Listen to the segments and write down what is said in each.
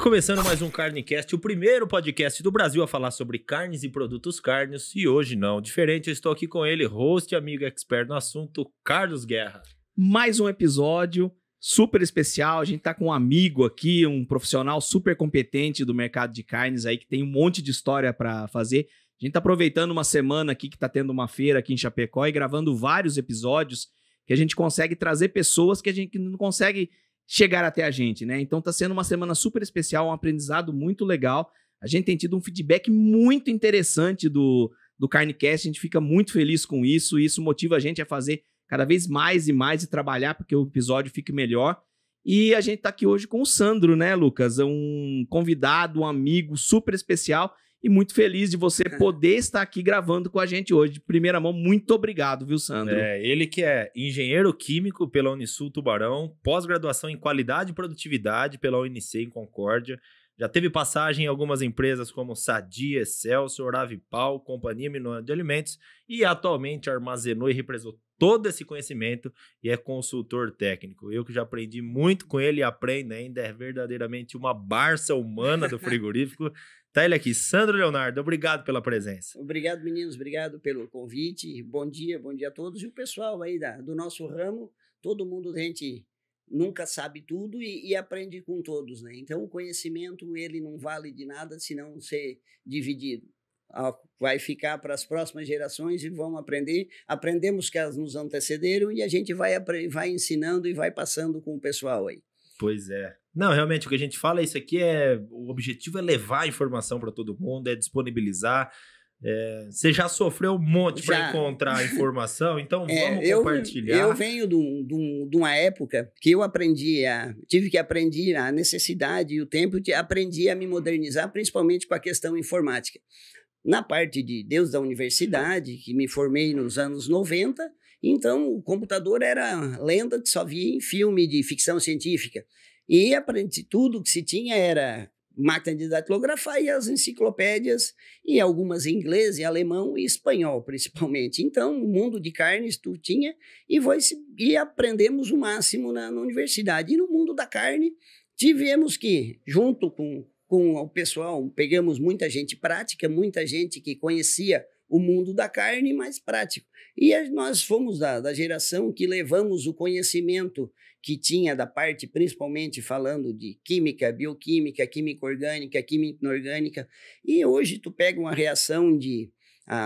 começando mais um CarneCast, o primeiro podcast do Brasil a falar sobre carnes e produtos cárneos. E hoje não, diferente, eu estou aqui com ele, host e amigo expert no assunto, Carlos Guerra. Mais um episódio super especial, a gente tá com um amigo aqui, um profissional super competente do mercado de carnes aí, que tem um monte de história para fazer. A gente tá aproveitando uma semana aqui que tá tendo uma feira aqui em Chapecó e gravando vários episódios que a gente consegue trazer pessoas que a gente não consegue chegar até a gente, né? Então tá sendo uma semana super especial, um aprendizado muito legal. A gente tem tido um feedback muito interessante do CarneCast, a gente fica muito feliz com isso, e isso motiva a gente a fazer cada vez mais e mais e trabalhar para que o episódio fique melhor. E a gente tá aqui hoje com o Sandro, né, Lucas? Um convidado, um amigo super especial e muito feliz de você poder estar aqui gravando com a gente hoje. De primeira mão, muito obrigado, viu, Sandro? Ele que é engenheiro químico pela Unisul Tubarão, pós-graduação em qualidade e produtividade pela UNC em Concórdia, já teve passagem em algumas empresas como Sadia, Excelsior, Avipal, Companhia Minuano de Alimentos e atualmente armazenou e represou todo esse conhecimento e é consultor técnico. Eu que já aprendi muito com ele e aprendo ainda, é verdadeiramente uma Barça humana do frigorífico. Tá ele aqui, Sandro Leonardo, obrigado pela presença. Obrigado, meninos, obrigado pelo convite. Bom dia a todos. E o pessoal aí do nosso ramo, todo mundo, a gente nunca sabe tudo e aprende com todos, né? Então, o conhecimento, ele não vale de nada se não ser dividido. Vai ficar para as próximas gerações e vão aprender. Aprendemos que elas nos antecederam e a gente vai ensinando e vai passando com o pessoal aí. Pois é. Não, realmente, o que a gente fala, isso aqui o objetivo é levar a informação para todo mundo, é disponibilizar. Você já sofreu um monte para encontrar informação, então vamos compartilhar. Eu venho de uma época que eu tive que aprender a necessidade e o tempo, aprendi a me modernizar, principalmente com a questão informática. Na parte de Deus da universidade, que me formei nos anos 90, então o computador era lenda que só via em filme de ficção científica. E aprendi tudo que se tinha era máquina de datilografar e as enciclopédias, e algumas em inglês, em alemão e espanhol, principalmente. Então, o mundo de carnes tu tinha e aprendemos o máximo na universidade. E no mundo da carne, tivemos que, junto com o pessoal, pegamos muita gente prática, muita gente que conhecia o mundo da carne, mais prático. E nós fomos da geração que levamos o conhecimento que tinha da parte, principalmente falando de química, bioquímica, química orgânica, química inorgânica. E hoje tu pega uma reação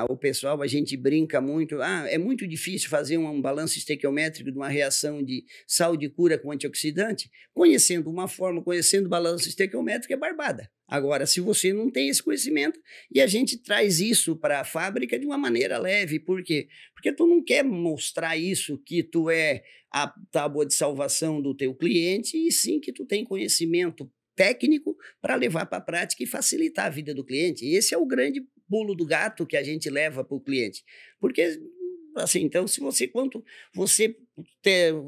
o pessoal, a gente brinca muito, é muito difícil fazer um balanço estequiométrico de uma reação de sal de cura com antioxidante. Conhecendo uma forma, conhecendo o balanço estequiométrico é barbada. Agora, se você não tem esse conhecimento, e a gente traz isso para a fábrica de uma maneira leve, por quê? Porque tu não quer mostrar isso, que tu é a tábua de salvação do teu cliente, e sim que tu tem conhecimento técnico para levar para a prática e facilitar a vida do cliente. Esse é o grande pulo do gato que a gente leva para o cliente. Porque, assim, então, quanto você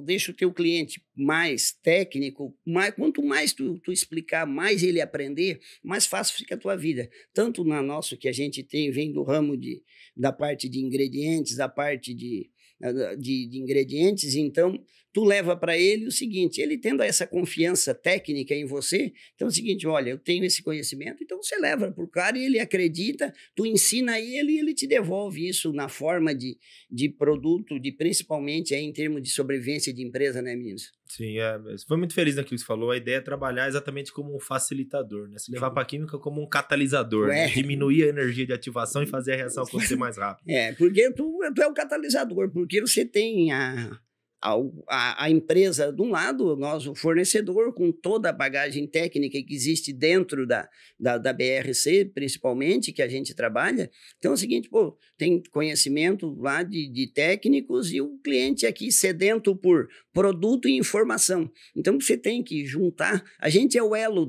deixa o teu cliente mais técnico, quanto mais tu explicar, mais ele aprender, mais fácil fica a tua vida. Tanto na nossa, que a gente vem do ramo da parte de ingredientes, da parte de ingredientes, então tu leva para ele o seguinte, ele tendo essa confiança técnica em você, então é o seguinte, olha, eu tenho esse conhecimento, então você leva para o cara e ele acredita, tu ensina ele e ele te devolve isso na forma de produto, principalmente aí em termos de sobrevivência de empresa, né, meninos? Sim, você foi muito feliz naquilo que você falou, a ideia é trabalhar exatamente como um facilitador, né? Se levar para a química como um catalisador, né? Diminuir a energia de ativação e fazer a reação acontecer mais rápido. Porque tu é o catalisador, porque você tem a empresa de um lado, nós, o fornecedor, com toda a bagagem técnica que existe dentro da BRC, principalmente, que a gente trabalha. Então é o seguinte, tem conhecimento lá de técnicos e o cliente aqui sedento por produto e informação. Então você tem que juntar, a gente é o elo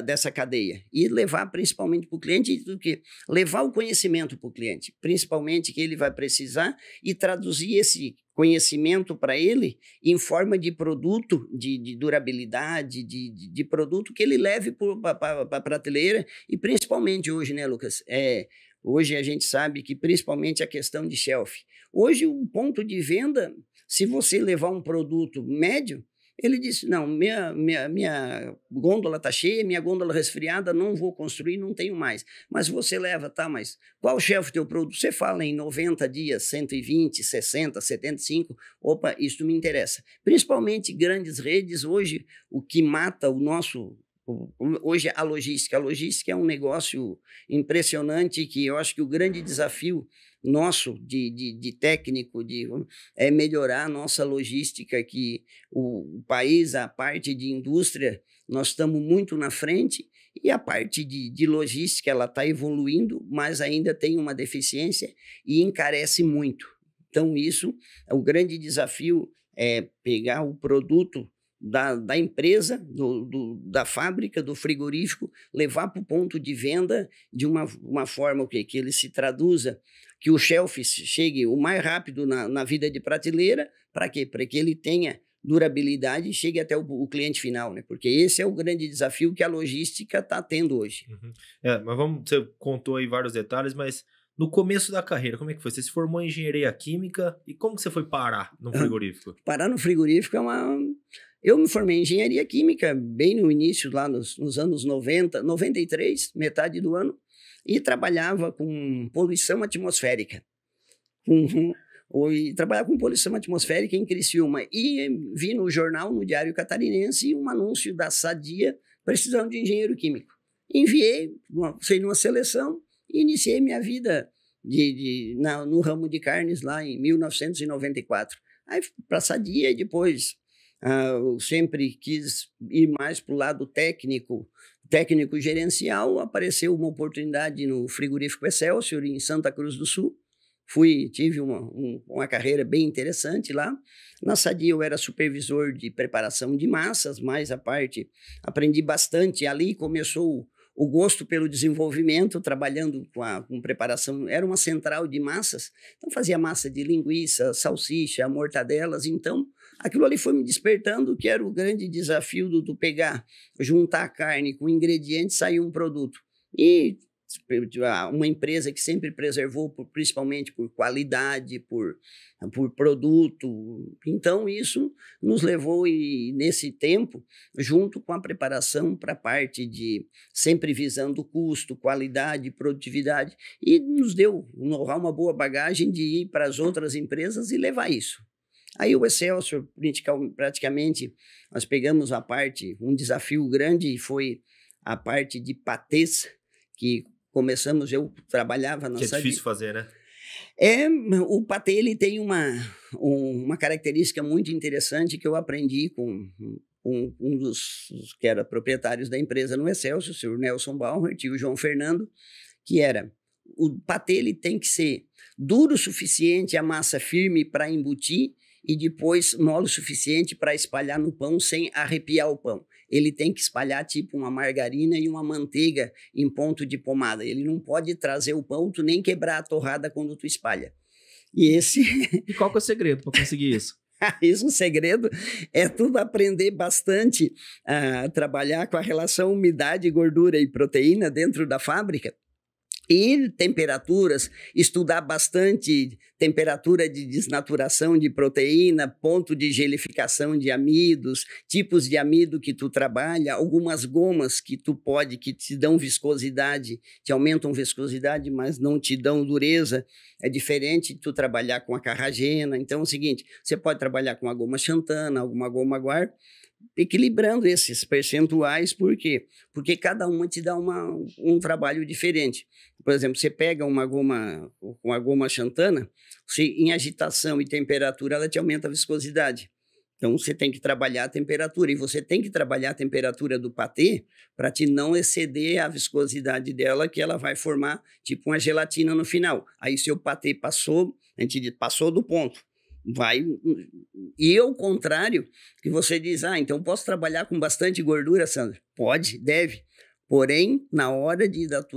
dessa cadeia e levar principalmente para o cliente, levar o conhecimento para o cliente, principalmente que ele vai precisar e traduzir esse conhecimento para ele em forma de produto, de durabilidade, de produto que ele leve para a prateleira e principalmente hoje, né, Lucas? Hoje a gente sabe que principalmente a questão de shelf. Hoje o ponto de venda, se você levar um produto médio, Ele disse, não, minha gôndola está cheia, minha gôndola resfriada, não vou construir, não tenho mais. Mas você leva, tá, mas qual shelf teu produto? Você fala em 90 dias, 120, 60, 75, opa, isso me interessa. Principalmente grandes redes, hoje o que mata o nosso... Hoje a logística é um negócio impressionante que eu acho que o grande desafio nosso de técnico é melhorar a nossa logística, que o país, a parte de indústria, nós estamos muito na frente e a parte de logística ela está evoluindo, mas ainda tem uma deficiência e encarece muito. Então isso é o grande desafio, é pegar o produto da empresa, da fábrica, do frigorífico, levar para o ponto de venda de uma forma que ele se traduza, que o shelf chegue o mais rápido na vida de prateleira. Para quê? Para que ele tenha durabilidade e chegue até o cliente final, né? Porque esse é o grande desafio que a logística está tendo hoje. Uhum. Mas você contou aí vários detalhes, mas no começo da carreira, como é que foi? Você se formou em engenharia química e como que você foi parar no frigorífico? Parar no frigorífico Eu me formei em engenharia química bem no início, lá nos anos 90, 93, metade do ano, e trabalhava com poluição atmosférica. E trabalhava com poluição atmosférica em Criciúma. E vi no jornal, no Diário Catarinense, um anúncio da Sadia precisando de engenheiro químico. Enviei, fui numa seleção e iniciei minha vida no ramo de carnes lá em 1994. Aí para a Sadia e depois... eu sempre quis ir mais para o lado técnico gerencial. Apareceu uma oportunidade no frigorífico Excelsior, em Santa Cruz do Sul. Tive uma carreira bem interessante lá. Na Sadia eu era supervisor de preparação de massas, mais a parte, aprendi bastante. Ali começou o gosto pelo desenvolvimento, trabalhando com preparação. Era uma central de massas, então fazia massa de linguiça, salsicha, mortadelas. Então aquilo ali foi me despertando, que era o grande desafio do pegar, juntar a carne com ingredientes, sair um produto. E uma empresa que sempre preservou, principalmente por qualidade, por produto. Então isso nos levou, e nesse tempo, junto com a preparação para a parte de sempre visando custo, qualidade, produtividade, e nos deu uma boa bagagem de ir para as outras empresas e levar isso. Aí o Excelsior, praticamente, nós pegamos um desafio grande, foi a parte de patês, que começamos, eu trabalhava na Sadia. Que é difícil fazer, né? O patê, ele tem uma característica muito interessante que eu aprendi com um dos que era proprietários da empresa no Excelsior, o senhor Nelson Bauert e o João Fernando, que era, o patê ele tem que ser duro o suficiente, a massa firme para embutir, e depois mole o suficiente para espalhar no pão sem arrepiar o pão. Ele tem que espalhar tipo uma margarina e uma manteiga em ponto de pomada. Ele não pode trazer o pão, tu nem quebrar a torrada quando tu espalha. E qual que é o segredo para conseguir isso? Isso, o segredo é tudo aprender bastante a trabalhar com a relação umidade, gordura e proteína dentro da fábrica. E temperaturas, estudar bastante temperatura de desnaturação de proteína, ponto de gelificação de amidos, tipos de amido que tu trabalha, algumas gomas que que te dão viscosidade, te aumentam viscosidade, mas não te dão dureza. É diferente de tu trabalhar com a carragena. Então é o seguinte, você pode trabalhar com a goma xantana, alguma goma guar, equilibrando esses percentuais. Por quê? Porque cada uma te dá um trabalho diferente. Por exemplo, você pega uma goma xantana, em agitação e temperatura, ela te aumenta a viscosidade. Então, você tem que trabalhar a temperatura. E você tem que trabalhar a temperatura do patê para te não exceder a viscosidade dela, que ela vai formar tipo uma gelatina no final. Aí, se o patê passou, a gente diz, passou do ponto. E ao contrário, que você diz, então posso trabalhar com bastante gordura, Sandra? Pode, deve. Porém, na hora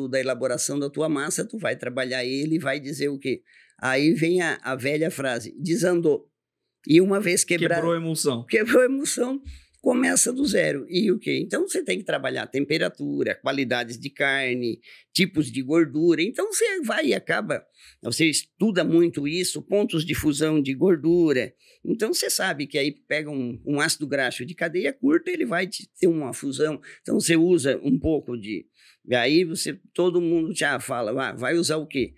da elaboração da tua massa, tu vai trabalhar ele e vai dizer o quê? Aí vem a velha frase, desandou. E uma vez quebrou a emulsão. Quebrou a emulsão. começa do zero. E o quê? Então, você tem que trabalhar temperatura, qualidades de carne, tipos de gordura. Então, você vai e acaba, você estuda muito isso, pontos de fusão de gordura. Então, você sabe que aí pega um ácido graxo de cadeia curta, ele vai ter uma fusão. Então, você usa um pouco de... E aí, todo mundo já fala, vai usar o quê?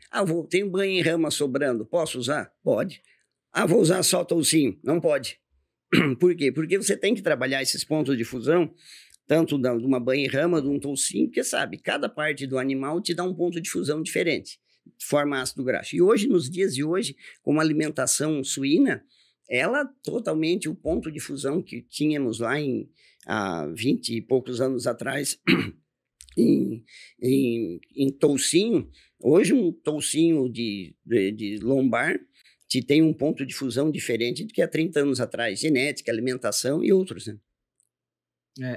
Tem banho em rama sobrando, posso usar? Pode. Vou usar só toucinho? Não pode. Por quê? Porque você tem que trabalhar esses pontos de fusão, tanto de uma banha-rama, de um toucinho, porque sabe, cada parte do animal te dá um ponto de fusão diferente, forma ácido graxo. E hoje, nos dias de hoje, com a alimentação suína, ela totalmente, o ponto de fusão que tínhamos lá há 20 e poucos anos atrás, em toucinho, hoje um toucinho de lombar, te tem um ponto de fusão diferente do que há 30 anos atrás, genética, alimentação e outros, né?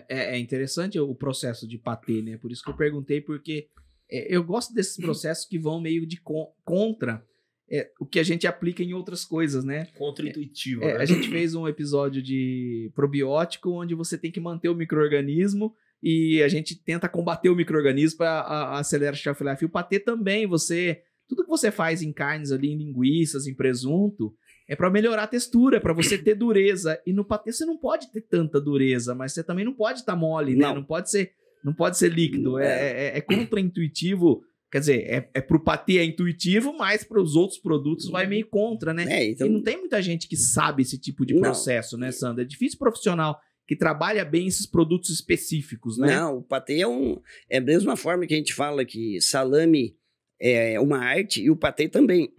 É interessante o processo de patê, né? Por isso que eu perguntei, porque eu gosto desses processos que vão meio de contra o que a gente aplica em outras coisas, né? Contra-intuitivo, né? A gente fez um episódio de probiótico, onde você tem que manter o micro-organismo e a gente tenta combater o micro-organismo para acelerar o shelf life. E o patê também, tudo que você faz em carnes ali, em linguiças, em presunto, é para melhorar a textura, para você ter dureza. E no patê você não pode ter tanta dureza, mas você também não pode estar mole, né? Não pode ser líquido. É contra-intuitivo. Quer dizer, pro patê é intuitivo, mas para os outros produtos vai meio contra, né? Então... E não tem muita gente que sabe esse tipo de processo, né, Sandra? É difícil profissional que trabalha bem esses produtos específicos, né? Não, o patê é a mesma forma que a gente fala que salame é uma arte, e o patê também.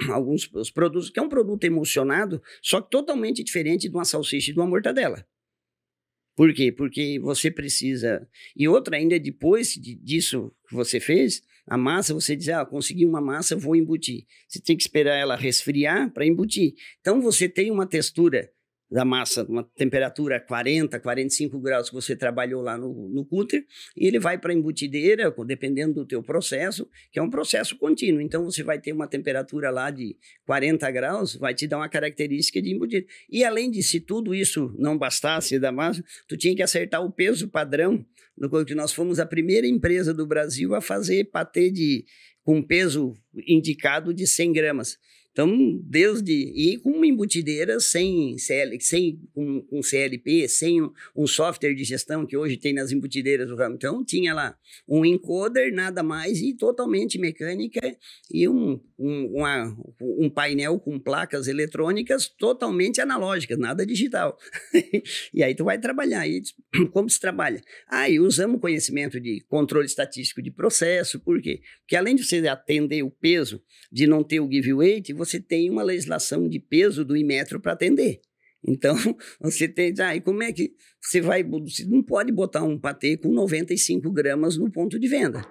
Os produtos, que é um produto emulsionado, só que totalmente diferente de uma salsicha e de uma mortadela. Por quê? Porque você precisa... E outra ainda, depois disso que você fez, a massa, você diz, consegui uma massa, vou embutir. Você tem que esperar ela resfriar para embutir. Então, você tem uma textura da massa, uma temperatura 40, 45 graus que você trabalhou lá no cúter, e ele vai para a embutideira, dependendo do teu processo, que é um processo contínuo. Então, você vai ter uma temperatura lá de 40 graus, vai te dar uma característica de embutido. E, além de, se tudo isso não bastasse da massa, tu tinha que acertar o peso padrão, que nós fomos a primeira empresa do Brasil a fazer patê com peso indicado de 100 gramas. Então, e com uma embutideira com CLP, sem um software de gestão que hoje tem nas embutideiras do ramo. Então, tinha lá um encoder, nada mais, e totalmente mecânica, e um painel com placas eletrônicas totalmente analógicas, nada digital. E aí tu vai trabalhar. E como se trabalha? E usamos conhecimento de controle estatístico de processo. Por quê? Porque além de você atender o peso, de não ter o give weight, você tem uma legislação de peso do Inmetro para atender. Então, você tem... e como é que você vai... Você não pode botar um patê com 95 gramas no ponto de venda.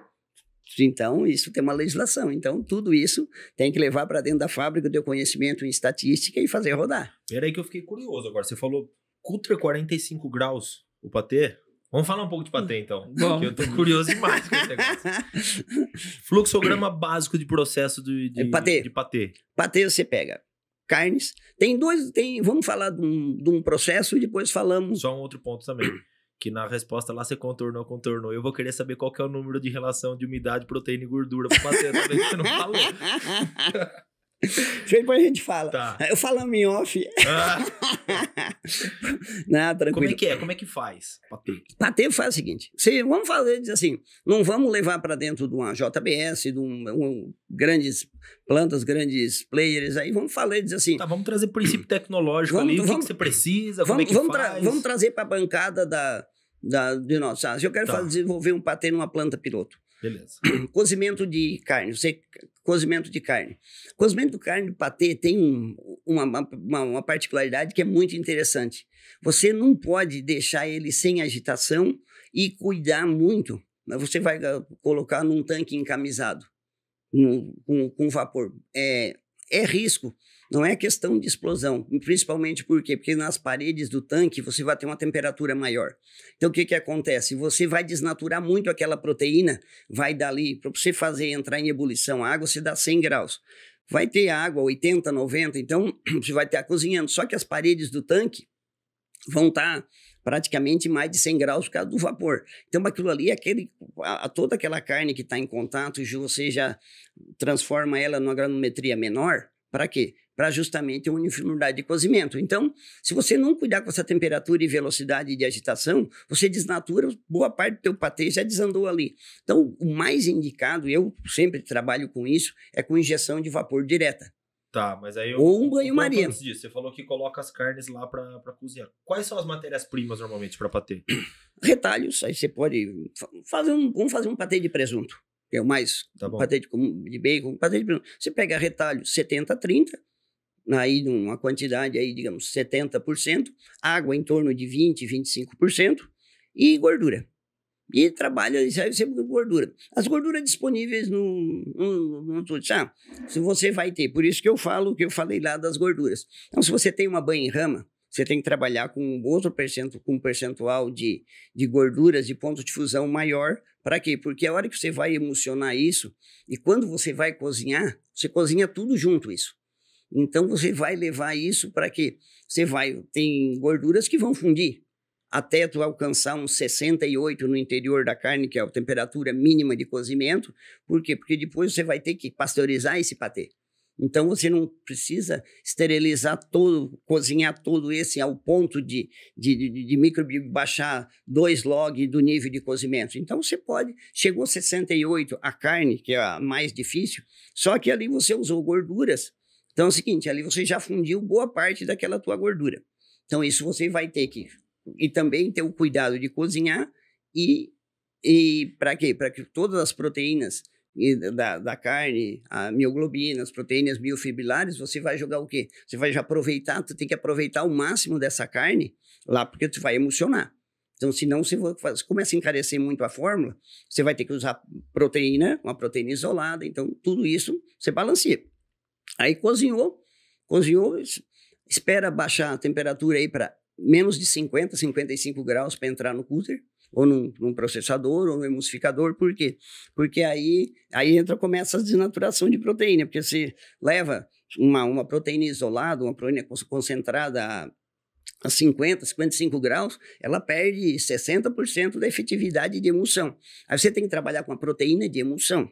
Então, isso tem uma legislação. Então, tudo isso tem que levar para dentro da fábrica, ter conhecimento em estatística e fazer rodar. Peraí que eu fiquei curioso agora. Você falou cúter 45 graus, o patê? Vamos falar um pouco de patê, então. Porque eu tô curioso demais com esse negócio. Fluxograma básico de processo de patê. Patê você pega carnes. Vamos falar de um processo e depois falamos... Só um outro ponto também. Que na resposta lá você contornou. Eu vou querer saber qual que é o número de relação de umidade, proteína e gordura pro patê também, que você não falou. Depois a gente fala. Tá. Eu falando em off. Não, tranquilo. Como é que faz patê? Patê faz o seguinte. Vamos fazer, diz assim, não vamos levar para dentro de uma JBS, de grandes plantas, grandes players, aí vamos falar, diz assim... Tá, vamos trazer princípio tecnológico ali, o que você precisa, como é que faz? Vamos trazer para a bancada de nós. Se eu quero desenvolver um patê numa planta piloto. Beleza. Cozimento de carne. Cozimento de carne. Cozimento de carne do patê tem uma particularidade que é muito interessante. Você não pode deixar ele sem agitação e cuidar muito. Você vai colocar num tanque encamisado, com vapor. É risco. Não é questão de explosão, principalmente por quê? Porque nas paredes do tanque você vai ter uma temperatura maior. Então, o que acontece? Você vai desnaturar muito aquela proteína, vai dali, para você fazer entrar em ebulição a água, você dá 100 graus. Vai ter água 80, 90, então você vai estar cozinhando. Só que as paredes do tanque vão estar praticamente mais de 100 graus por causa do vapor. Então, aquilo ali, toda aquela carne que está em contato, você já transforma ela numa granometria menor. Para quê? Para justamente a uniformidade de cozimento. Então, se você não cuidar com essa temperatura e velocidade de agitação, você desnatura, boa parte do teu patê já desandou ali. Então, o mais indicado, eu sempre trabalho com isso, é com injeção de vapor direta. Tá, mas aí ou um banho-maria. Antes disso, você falou que coloca as carnes lá para cozinhar. Quais são as matérias-primas normalmente para patê? Retalhos, aí você pode vamos fazer um patê de presunto, que é o mais patê de bacon, patê de presunto. Você pega retalho 70-30, aí numa quantidade aí, digamos, 70%, água em torno de 20-25% e gordura. E trabalha sempre com gordura. As gorduras disponíveis no se você vai ter, por isso que eu falo que eu falei lá das gorduras. Então, se você tem uma banha-rama, você tem que trabalhar com com um percentual de gorduras de ponto de fusão maior. Para quê? Porque a hora que você vai emulsionar isso, e quando você vai cozinhar, você cozinha tudo junto isso. Então, você vai levar isso para quê? Tem gorduras que vão fundir, até tu alcançar uns 68 no interior da carne, que é a temperatura mínima de cozimento. Por quê? Porque depois você vai ter que pasteurizar esse patê. Então, você não precisa esterilizar todo, cozinhar todo esse ao ponto de baixar 2 log do nível de cozimento. Então, você pode... Chegou a 68 a carne, que é a mais difícil, só que ali você usou gorduras. Então, é o seguinte, ali você já fundiu boa parte daquela tua gordura. Então, isso você vai ter que... E também ter o cuidado de cozinhar e para quê? Para que todas as proteínas da carne, a mioglobina, as proteínas biofibrilares, você vai jogar o quê? Você vai já aproveitar, tu tem que aproveitar o máximo dessa carne lá, porque tu vai emulsionar. Então, senão você começa a encarecer muito a fórmula, você vai ter que usar uma proteína isolada, então tudo isso você balanceia. Aí cozinhou, espera baixar a temperatura aí para menos de 50, 55 graus para entrar no cooler, ou num processador, ou no emulsificador. Por quê? Porque aí começa a desnaturação de proteína, porque você leva uma proteína isolada, uma proteína concentrada a 50, 55 graus, ela perde 60% da efetividade de emulsão. Aí você tem que trabalhar com a proteína de emulsão,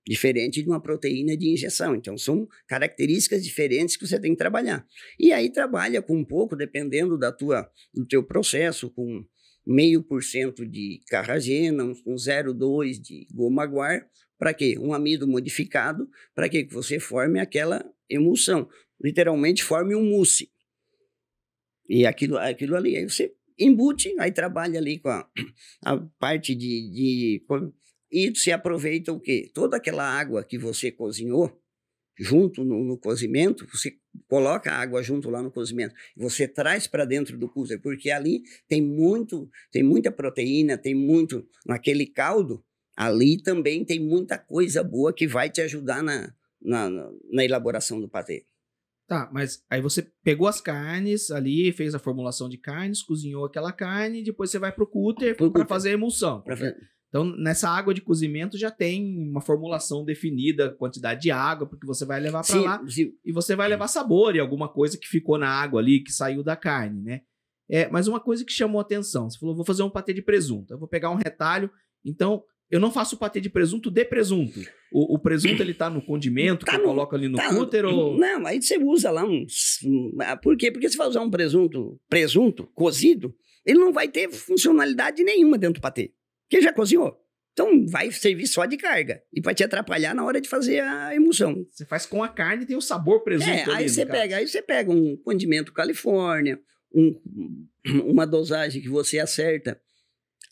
diferente de uma proteína de injeção. Então, são características diferentes que você tem que trabalhar. E aí trabalha com um pouco, dependendo do teu processo, com 0,5% de carragena, com 0,2% de goma guar. Para quê? Um amido modificado, para quê? Que você forme aquela emulsão. Literalmente, forme um mousse. E aquilo ali, aí você embute, aí trabalha ali com a parte e se aproveita o quê? Toda aquela água que você cozinhou junto no cozimento, você coloca a água junto lá no cozimento, você traz para dentro do cooler, porque ali tem muita proteína, tem muito naquele caldo, ali também tem muita coisa boa que vai te ajudar na elaboração do patê. Tá, mas aí você pegou as carnes ali, fez a formulação de carnes, cozinhou aquela carne, depois você vai pro cooler para fazer a emulsão. Então, nessa água de cozimento já tem uma formulação definida, quantidade de água, porque você vai levar para lá e você vai levar sabor e alguma coisa que ficou na água ali, que saiu da carne, né? Mas uma coisa que chamou a atenção, você falou, vou fazer um patê de presunto, eu vou pegar um retalho, então eu não faço patê de presunto. O presunto, ele tá no condimento que eu coloco ali no cooler ou... Não, aí você usa lá Por quê? Porque você vai usar um presunto cozido, ele não vai ter funcionalidade nenhuma dentro do patê. Porque já cozinhou. Então, vai servir só de carga. E vai te atrapalhar na hora de fazer a emulsão. Você faz com a carne e tem o sabor presunto ali, aí você pega um condimento Califórnia, uma dosagem que você acerta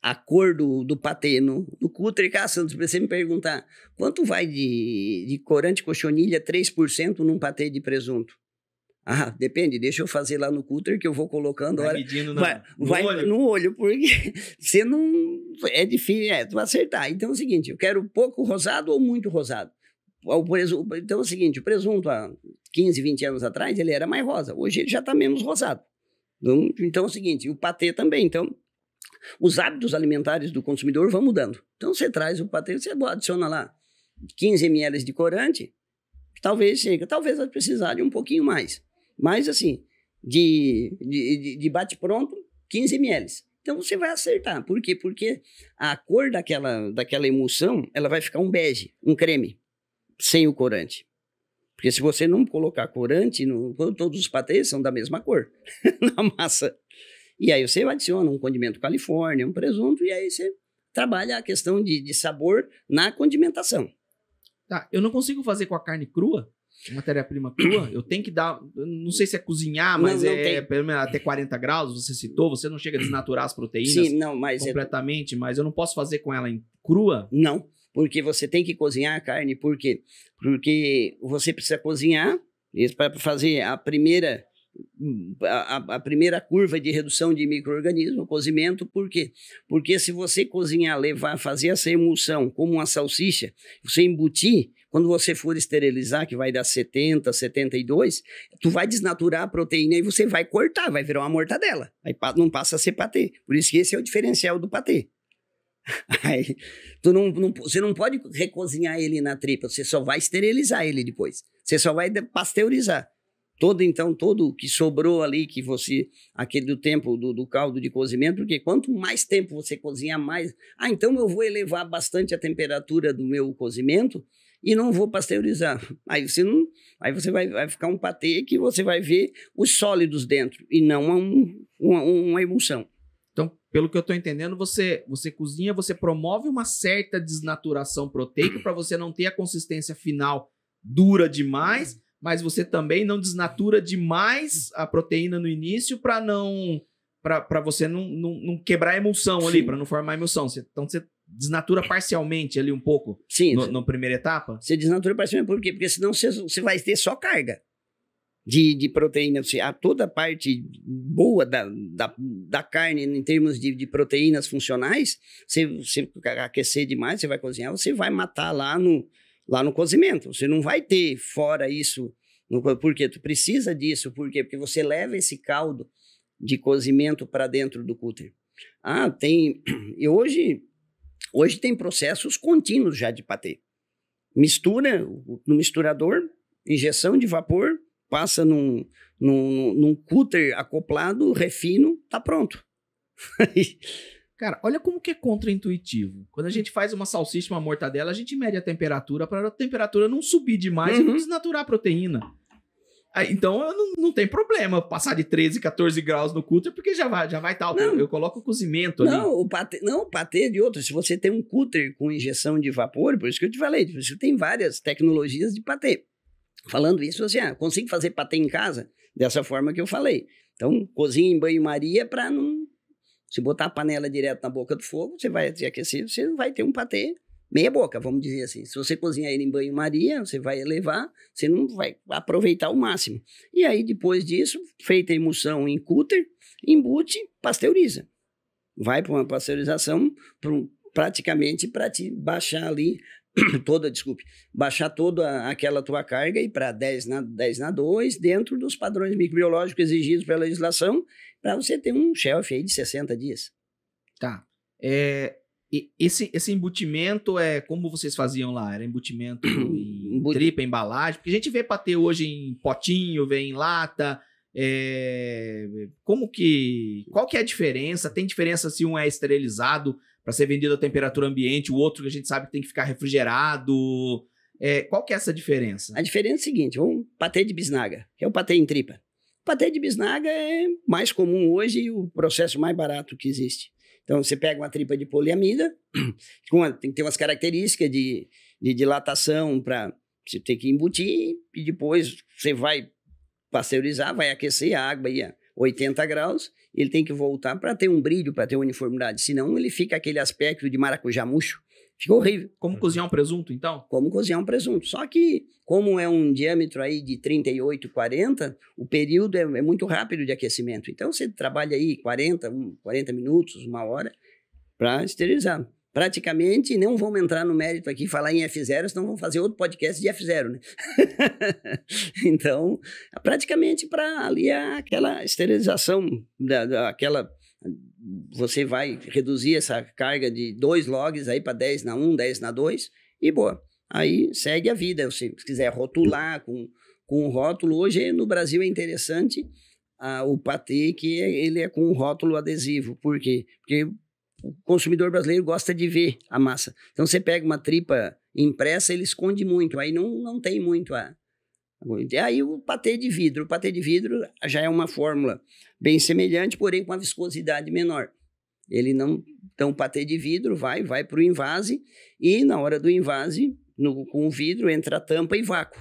a cor do patê no cooler. Se você me perguntar quanto vai de corante cochonilha 3% num patê de presunto? Ah, depende, deixa eu fazer lá no cooler que eu vou colocando. Vai medindo no olho, porque você não... É difícil, tu acertar. Então é o seguinte, eu quero pouco rosado ou muito rosado. Então é o seguinte, o presunto há 15, 20 anos atrás, ele era mais rosa. Hoje ele já está menos rosado. Então é o seguinte, o patê também. Então, os hábitos alimentares do consumidor vão mudando. Então você traz o patê, você adiciona lá 15 ml de corante, talvez vai precisar de um pouquinho mais. Mas, assim, de bate-pronto, 15 ml. Então você vai acertar. Por quê? Porque a cor daquela emulsão, ela vai ficar um bege, um creme, sem o corante. Porque se você não colocar corante, todos os patês são da mesma cor na massa. E aí você adiciona um condimento Califórnia, um presunto, e aí você trabalha a questão de sabor na condimentação. Tá, eu não consigo fazer com a carne crua, matéria-prima crua, eu tenho que dar, não sei se é cozinhar, mas pelo menos até 40 graus, você citou, você não chega a desnaturar as proteínas. Sim, não, mas completamente, mas eu não posso fazer com ela crua? Não, porque você tem que cozinhar a carne, por quê? Porque você precisa cozinhar para fazer a primeira curva de redução de micro-organismo, o cozimento. Por quê? Porque se você cozinhar, fazer essa emulsão como uma salsicha, você embutir, quando você for esterilizar, que vai dar 70, 72, tu vai desnaturar a proteína e você vai cortar, vai virar uma mortadela. Aí não passa a ser patê. Por isso que esse é o diferencial do patê. Aí, você não pode recozinhar ele na tripa, você só vai esterilizar ele depois. Você só vai pasteurizar. Todo o que sobrou ali, aquele do tempo do caldo de cozimento, porque quanto mais tempo você cozinhar, mais... então eu vou elevar bastante a temperatura do meu cozimento e não vou pasteurizar. Aí você vai ficar um patê que você vai ver os sólidos dentro e não uma emulsão. Então, pelo que eu estou entendendo, você cozinha, você promove uma certa desnaturação proteica para você não ter a consistência final dura demais, mas você também não desnatura demais a proteína no início para você não quebrar a emulsão ali, para não formar a emulsão. Então você desnatura parcialmente ali um pouco. Sim, na primeira etapa? Você desnatura parcialmente, por quê? Porque senão você vai ter só carga de proteína. Toda a parte boa da carne em termos de proteínas funcionais, você aquecer demais, você vai cozinhar, você vai matar lá no cozimento. Você não vai ter fora isso. Por quê? Tu precisa disso. Por quê? Porque você leva esse caldo de cozimento para dentro do cúter. E hoje tem processos contínuos já de patê. Mistura no misturador, injeção de vapor, passa num cúter acoplado, refino, tá pronto. Cara, olha como que é contraintuitivo. Quando a gente faz uma salsicha, uma mortadela, a gente mede a temperatura para a temperatura não subir demais e não desnaturar a proteína. Então não tem problema passar de 13, 14 graus no cúter, porque já vai estar. Eu coloco o cozimento ali. O patê de outro. Se você tem um cúter com injeção de vapor, por isso que eu te falei, você tem várias tecnologias de patê. Falando isso, consigo fazer patê em casa dessa forma que eu falei. Então, cozinha em banho-maria para não... Se botar a panela direto na boca do fogo, você vai aquecer, você vai ter um patê meia boca, vamos dizer assim. Se você cozinhar ele em banho-maria, você vai elevar, você não vai aproveitar o máximo. E aí, depois disso, feita a emulsão em cúter, embute, pasteuriza. Vai para uma pasteurização praticamente para te baixar ali baixar toda aquela tua carga e para 10 na 2, dentro dos padrões microbiológicos exigidos pela legislação, para você ter um shelf aí de 60 dias. Tá. Esse embutimento como vocês faziam lá? Era embutimento em tripa, embalagem? Porque a gente vê patê hoje em potinho, vê em lata. Qual que é a diferença? Tem diferença se um é esterilizado para ser vendido a temperatura ambiente, o outro que a gente sabe que tem que ficar refrigerado? Qual que é essa diferença? A diferença é a seguinte, um patê de bisnaga, que é o patê em tripa. O patê de bisnaga é mais comum hoje e o processo mais barato que existe. Então, você pega uma tripa de poliamida, tem que ter umas características de dilatação para você ter que embutir, e depois você vai pasteurizar, vai aquecer a água aí a 80 graus, ele tem que voltar para ter um brilho, para ter uniformidade, senão ele fica aquele aspecto de maracujá murcho, fica horrível. Como cozinhar um presunto, então? Como cozinhar um presunto, só que como é um diâmetro aí de 38, 40, o período é muito rápido de aquecimento, então você trabalha aí 40 minutos, uma hora, para esterilizar. Praticamente, não vamos entrar no mérito aqui, falar em F0, senão vamos fazer outro podcast de F0, né? Então, praticamente para ali aquela esterilização, você vai reduzir essa carga de 2 logs aí para 10 na 1, 10 na 2 e boa. Aí segue a vida, se quiser rotular com um rótulo. Hoje no Brasil é interessante o patê que ele é com um rótulo adesivo. Por quê? Porque o consumidor brasileiro gosta de ver a massa. Então, você pega uma tripa impressa, ele esconde muito, aí não tem muito Aí o patê de vidro. O patê de vidro já é uma fórmula bem semelhante, porém com uma viscosidade menor. Ele não... Então, o patê de vidro vai para o invase e na hora do invase, com o vidro, entra a tampa e vácuo.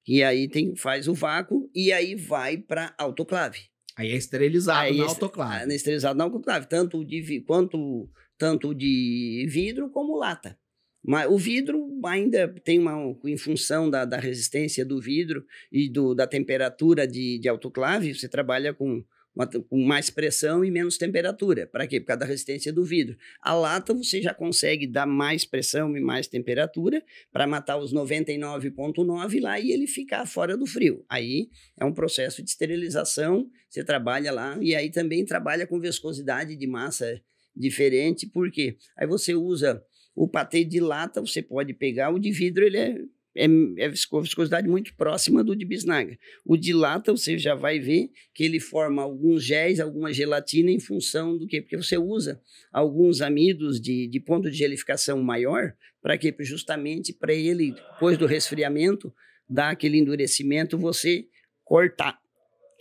E aí faz o vácuo e aí vai para autoclave. Aí é esterilizado na autoclave. É esterilizado na autoclave, tanto de vidro como lata. Mas o vidro ainda tem em função da resistência do vidro e da temperatura de autoclave, você trabalha com mais pressão e menos temperatura. Para quê? Por causa da resistência do vidro. A lata você já consegue dar mais pressão e mais temperatura para matar os 99,9 lá e ele ficar fora do frio. Aí é um processo de esterilização, você trabalha lá e aí também trabalha com viscosidade de massa diferente, porque aí você usa o patê de lata, você pode pegar, o de vidro ele é viscosidade muito próxima do de bisnaga. O de lata você já vai ver que ele forma alguns géis, alguma gelatina em função do quê? Porque você usa alguns amidos de ponto de gelificação maior, para quê? Justamente para ele, depois do resfriamento, dar aquele endurecimento, você cortar.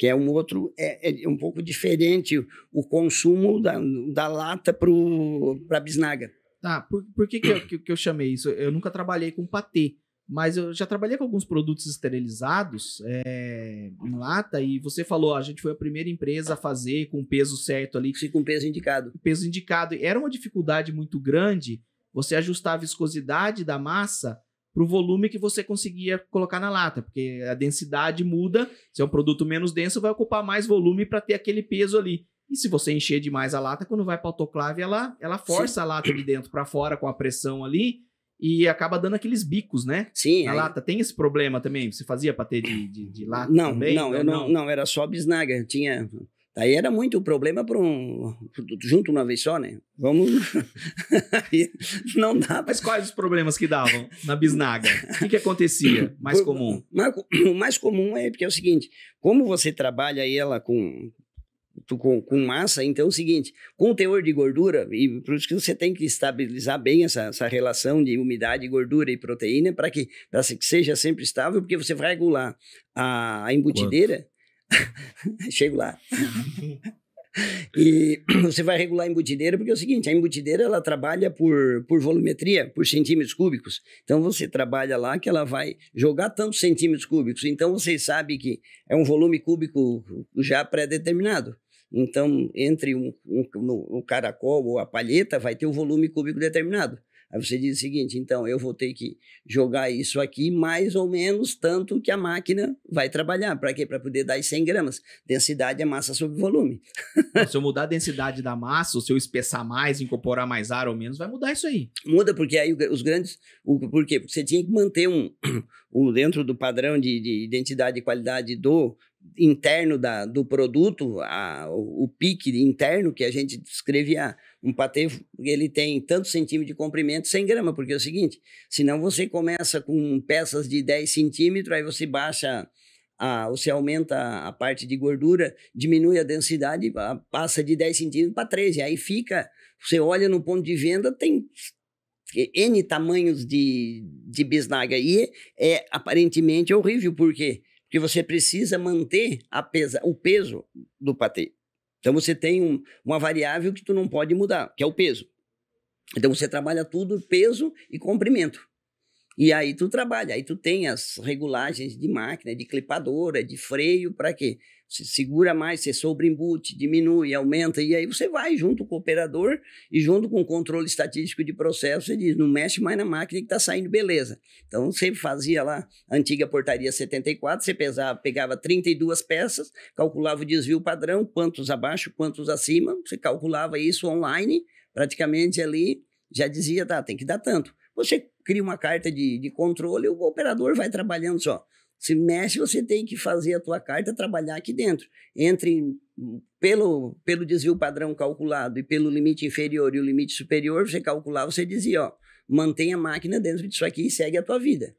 Que é é um pouco diferente o consumo da lata para a bisnaga. Tá, por que eu chamei isso? Eu nunca trabalhei com patê, mas eu já trabalhei com alguns produtos esterilizados em lata e você falou, a gente foi a primeira empresa a fazer com o peso certo ali. Sim, com peso indicado. Peso indicado. Era uma dificuldade muito grande você ajustar a viscosidade da massa para o volume que você conseguia colocar na lata, porque a densidade muda, se é um produto menos denso, vai ocupar mais volume para ter aquele peso ali. E se você encher demais a lata, quando vai para a autoclave, ela força Sim. a lata de dentro para fora com a pressão ali e acaba dando aqueles bicos, né? Sim. A lata tem esse problema também? Você fazia patê de lata não, também? Não, era só bisnaga. Daí era muito problema junto uma vez só, né? Não dá. Mas quais os problemas que davam na bisnaga? O que acontecia? Mais comum? O mais comum é porque é o seguinte, como você trabalha ela com massa, então é o seguinte, com o teor de gordura, e por isso que você tem que estabilizar bem essa relação de umidade, gordura e proteína, para que seja sempre estável, porque você vai regular a embutideira. Chego lá. E você vai regular a embutideira, porque é o seguinte, a embutideira ela trabalha por volumetria, por centímetros cúbicos. Então você trabalha lá que ela vai jogar tantos centímetros cúbicos. Então você sabe que é um volume cúbico já pré-determinado. Então, entre o caracol ou a palheta, vai ter o volume cúbico determinado. Aí você diz o seguinte, então, eu vou ter que jogar isso aqui mais ou menos tanto que a máquina vai trabalhar. Para quê? Para poder dar 100 gramas. Densidade é massa sobre volume. Se eu mudar a densidade da massa, ou se eu espessar mais, incorporar mais ar ou menos, vai mudar isso aí. Muda, porque aí os grandes... Por quê? Porque você tinha que manter dentro do padrão de identidade e qualidade interno do produto, o pique interno que a gente descrevia, um patê, ele tem tantos centímetros de comprimento, 100 gramas, porque é o seguinte, senão você começa com peças de 10 centímetros, aí você baixa, você aumenta a parte de gordura, diminui a densidade, passa de 10 centímetros para 13, aí você olha no ponto de venda, tem N tamanhos de bisnaga, e aparentemente horrível, por quê? Porque você precisa manter o peso do patê. Então, você tem uma variável que tu não pode mudar, que é o peso. Então, você trabalha tudo, peso e comprimento. E aí tu trabalha, aí tu tem as regulagens de máquina, de clipadora, de freio, para quê? Você segura mais, você sobreembute, diminui, aumenta, e aí você vai junto com o operador e junto com o controle estatístico de processo, você diz, não mexe mais na máquina que está saindo, beleza. Então você fazia lá a antiga portaria 74, você pegava 32 peças, calculava o desvio padrão, quantos abaixo, quantos acima, você calculava isso online, praticamente ali, já dizia, tá, tem que dar tanto. Você cria uma carta de controle, o operador vai trabalhando só. Se mexe, você tem que fazer a tua carta trabalhar aqui dentro. Pelo desvio padrão calculado e pelo limite inferior e o limite superior, você calculava, você dizia, ó, mantém a máquina dentro disso aqui e segue a tua vida.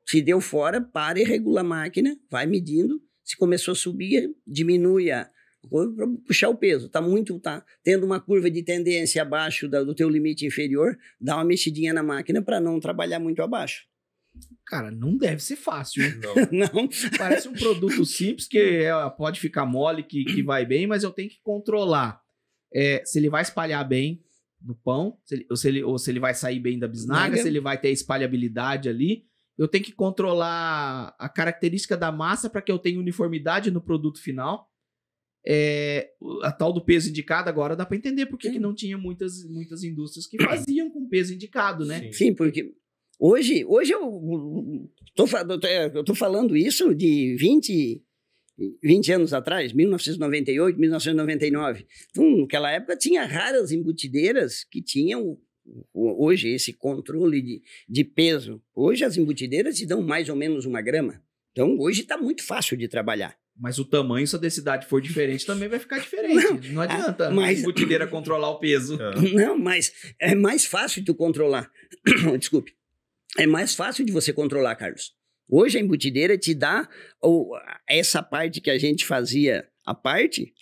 Se deu fora, para e regula a máquina, vai medindo. Se começou a subir, diminui a para puxar o peso. Tá tendo uma curva de tendência abaixo do teu limite inferior, dá uma mexidinha na máquina para não trabalhar muito abaixo. Cara, não deve ser fácil, hein? Não. Parece um produto simples que pode ficar mole, que vai bem, mas eu tenho que controlar se ele vai espalhar bem no pão, ou se ele vai sair bem da bisnaga, se ele vai ter espalhabilidade ali. Eu tenho que controlar a característica da massa para que eu tenha uniformidade no produto final. A tal do peso indicado agora dá para entender porque que não tinha muitas indústrias que faziam com peso indicado, né? Sim, porque hoje eu tô falando isso de 20 anos atrás, 1998, 1999. Então, naquela época tinha raras embutideiras que tinham hoje esse controle de peso. Hoje as embutideiras te dão mais ou menos 1 grama. Então hoje está muito fácil de trabalhar. Mas o tamanho, se a densidade for diferente, também vai ficar diferente. Não adianta a embutideira controlar o peso. Não, mas é mais fácil de tu controlar. Desculpe. É mais fácil de você controlar, Carlos. Hoje a embutideira te dá essa parte que a gente fazia a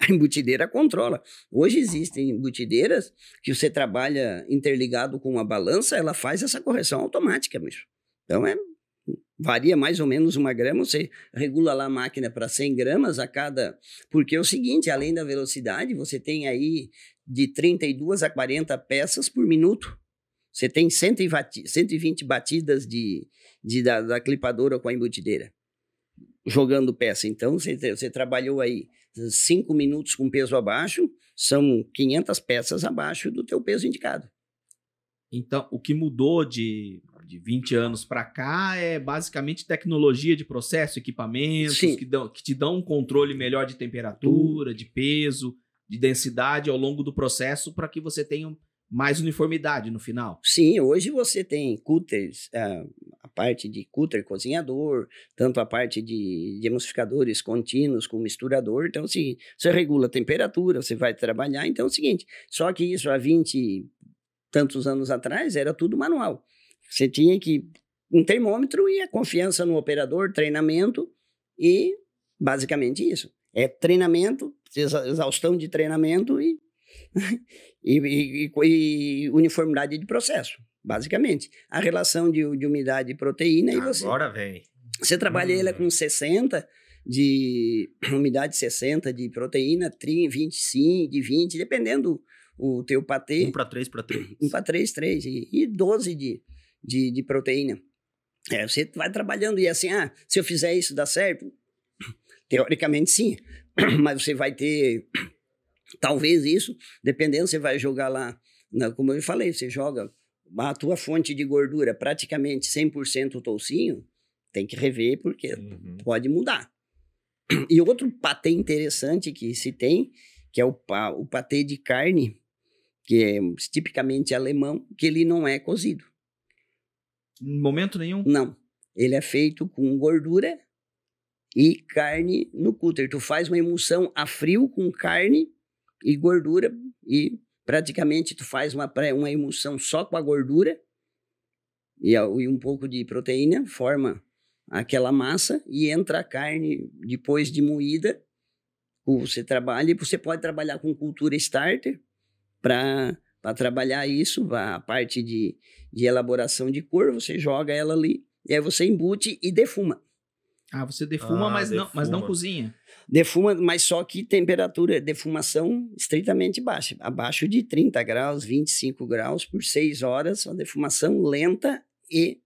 embutideira controla. Hoje existem embutideiras que você trabalha interligado com uma balança, ela faz essa correção automática mesmo. Então varia mais ou menos 1 grama, você regula lá a máquina para 100 gramas a cada... Porque é o seguinte, além da velocidade, você tem aí de 32 a 40 peças por minuto. Você tem 120 batidas da clipadora com a embutideira, jogando peça. Então, você trabalhou aí 5 minutos com peso abaixo, são 500 peças abaixo do teu peso indicado. Então, o que mudou de 20 anos para cá é basicamente tecnologia de processo, equipamentos que te dão um controle melhor de temperatura, de peso, de densidade ao longo do processo para que você tenha mais uniformidade no final. Sim, hoje você tem cutters, a parte de cutter cozinhador, tanto a parte de emulsificadores contínuos com misturador. Então, assim, você regula a temperatura, você vai trabalhar. Então é o seguinte, só que isso há 20 tantos anos atrás era tudo manual. Você tinha que um termômetro e a confiança no operador, treinamento e basicamente isso. É treinamento, exaustão de treinamento e uniformidade de processo, basicamente. A relação de umidade e proteína. Agora vem. Você trabalha ela com 60 de umidade, 60 de proteína, 25, de 20, dependendo o teu patê. 1 para 3 para 3. 1 para 3, 3 e 12 de proteína. Você vai trabalhando e assim, se eu fizer isso dá certo? Teoricamente sim, mas você vai ter, talvez isso, dependendo, você vai jogar lá, como eu falei, você joga a tua fonte de gordura praticamente 100% toucinho, tem que rever porque pode mudar. E outro patê interessante que se tem, que é o patê de carne, que é tipicamente alemão, que ele não é cozido. Em momento nenhum? Não. Ele é feito com gordura e carne no cooler. Tu faz uma emulsão a frio com carne e gordura e praticamente tu faz uma emulsão só com a gordura e um pouco de proteína, forma aquela massa e entra a carne depois de moída. Você trabalha e você pode trabalhar com cultura starter para trabalhar isso, a parte de elaboração de cor, você joga ela ali e aí você embute e defuma. Você defuma, mas não cozinha. Defuma, mas só que temperatura, defumação estritamente baixa. Abaixo de 30 graus, 25 graus por 6 horas, uma defumação lenta e...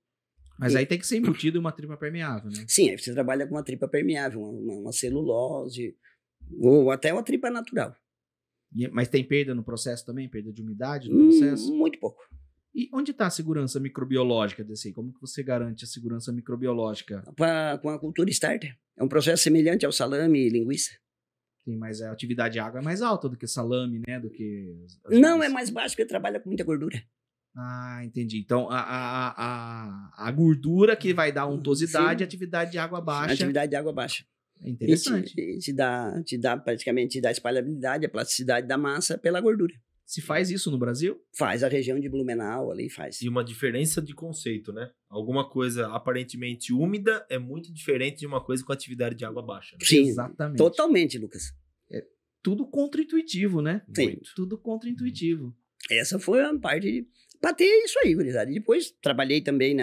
Mas aí tem que ser embutido uma tripa permeável, né? Sim, aí você trabalha com uma tripa permeável, uma celulose, ou até uma tripa natural. Mas tem perda no processo também? Perda de umidade no processo? Muito pouco. E onde está a segurança microbiológica desse aí? Como que você garante a segurança microbiológica? Com a cultura starter. É um processo semelhante ao salame e linguiça. Sim, mas a atividade de água é mais alta do que salame, né? Do que não, é mais baixo porque trabalha com muita gordura. Entendi. Então, a gordura que vai dar untuosidade, a atividade de água baixa. Atividade de água baixa. É interessante. Te dá praticamente, te dá a espalhabilidade, a plasticidade da massa pela gordura. Se faz isso no Brasil? Faz, a região de Blumenau ali faz. E uma diferença de conceito, né? Alguma coisa aparentemente úmida é muito diferente de uma coisa com atividade de água baixa. Né? Sim, exatamente. Totalmente, Lucas. Tudo contra-intuitivo, né? Sim. Muito. Tudo contra-intuitivo. Essa foi a parte para ter isso aí, gurizada. Depois trabalhei também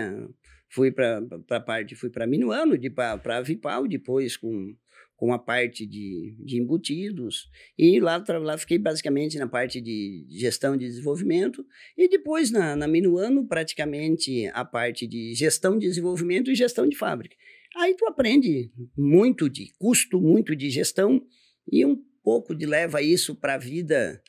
fui para Minuano, para Vipal, depois com a parte de embutidos, e lá fiquei basicamente na parte de gestão de desenvolvimento, e depois na Minuano praticamente a parte de gestão de desenvolvimento e gestão de fábrica. Aí tu aprende muito de custo, muito de gestão, e um pouco de leva isso para a vida.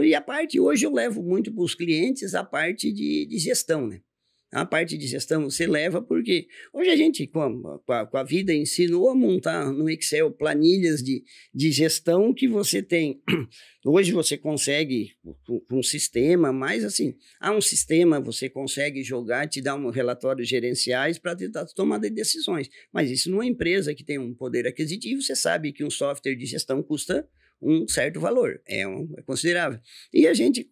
E a parte, hoje eu levo muito para os clientes a parte de gestão, né? A parte de gestão você leva porque hoje a gente, com a vida, ensinou a montar no Excel planilhas de gestão que você tem. Hoje você consegue, com um sistema, mas assim, há um sistema, você consegue jogar, te dar relatórios gerenciais para tentar tomada de decisões. Mas isso numa empresa que tem um poder aquisitivo, você sabe que um software de gestão custa um certo valor, é considerável. E a gente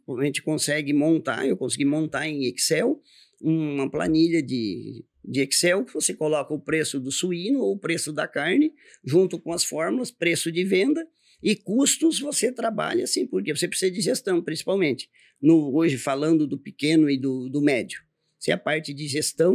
consegue montar, eu consegui montar em Excel, uma planilha de Excel que você coloca o preço do suíno ou o preço da carne, junto com as fórmulas, preço de venda e custos, você trabalha assim, porque você precisa de gestão, principalmente. Hoje, falando do pequeno e do médio. Se a parte de gestão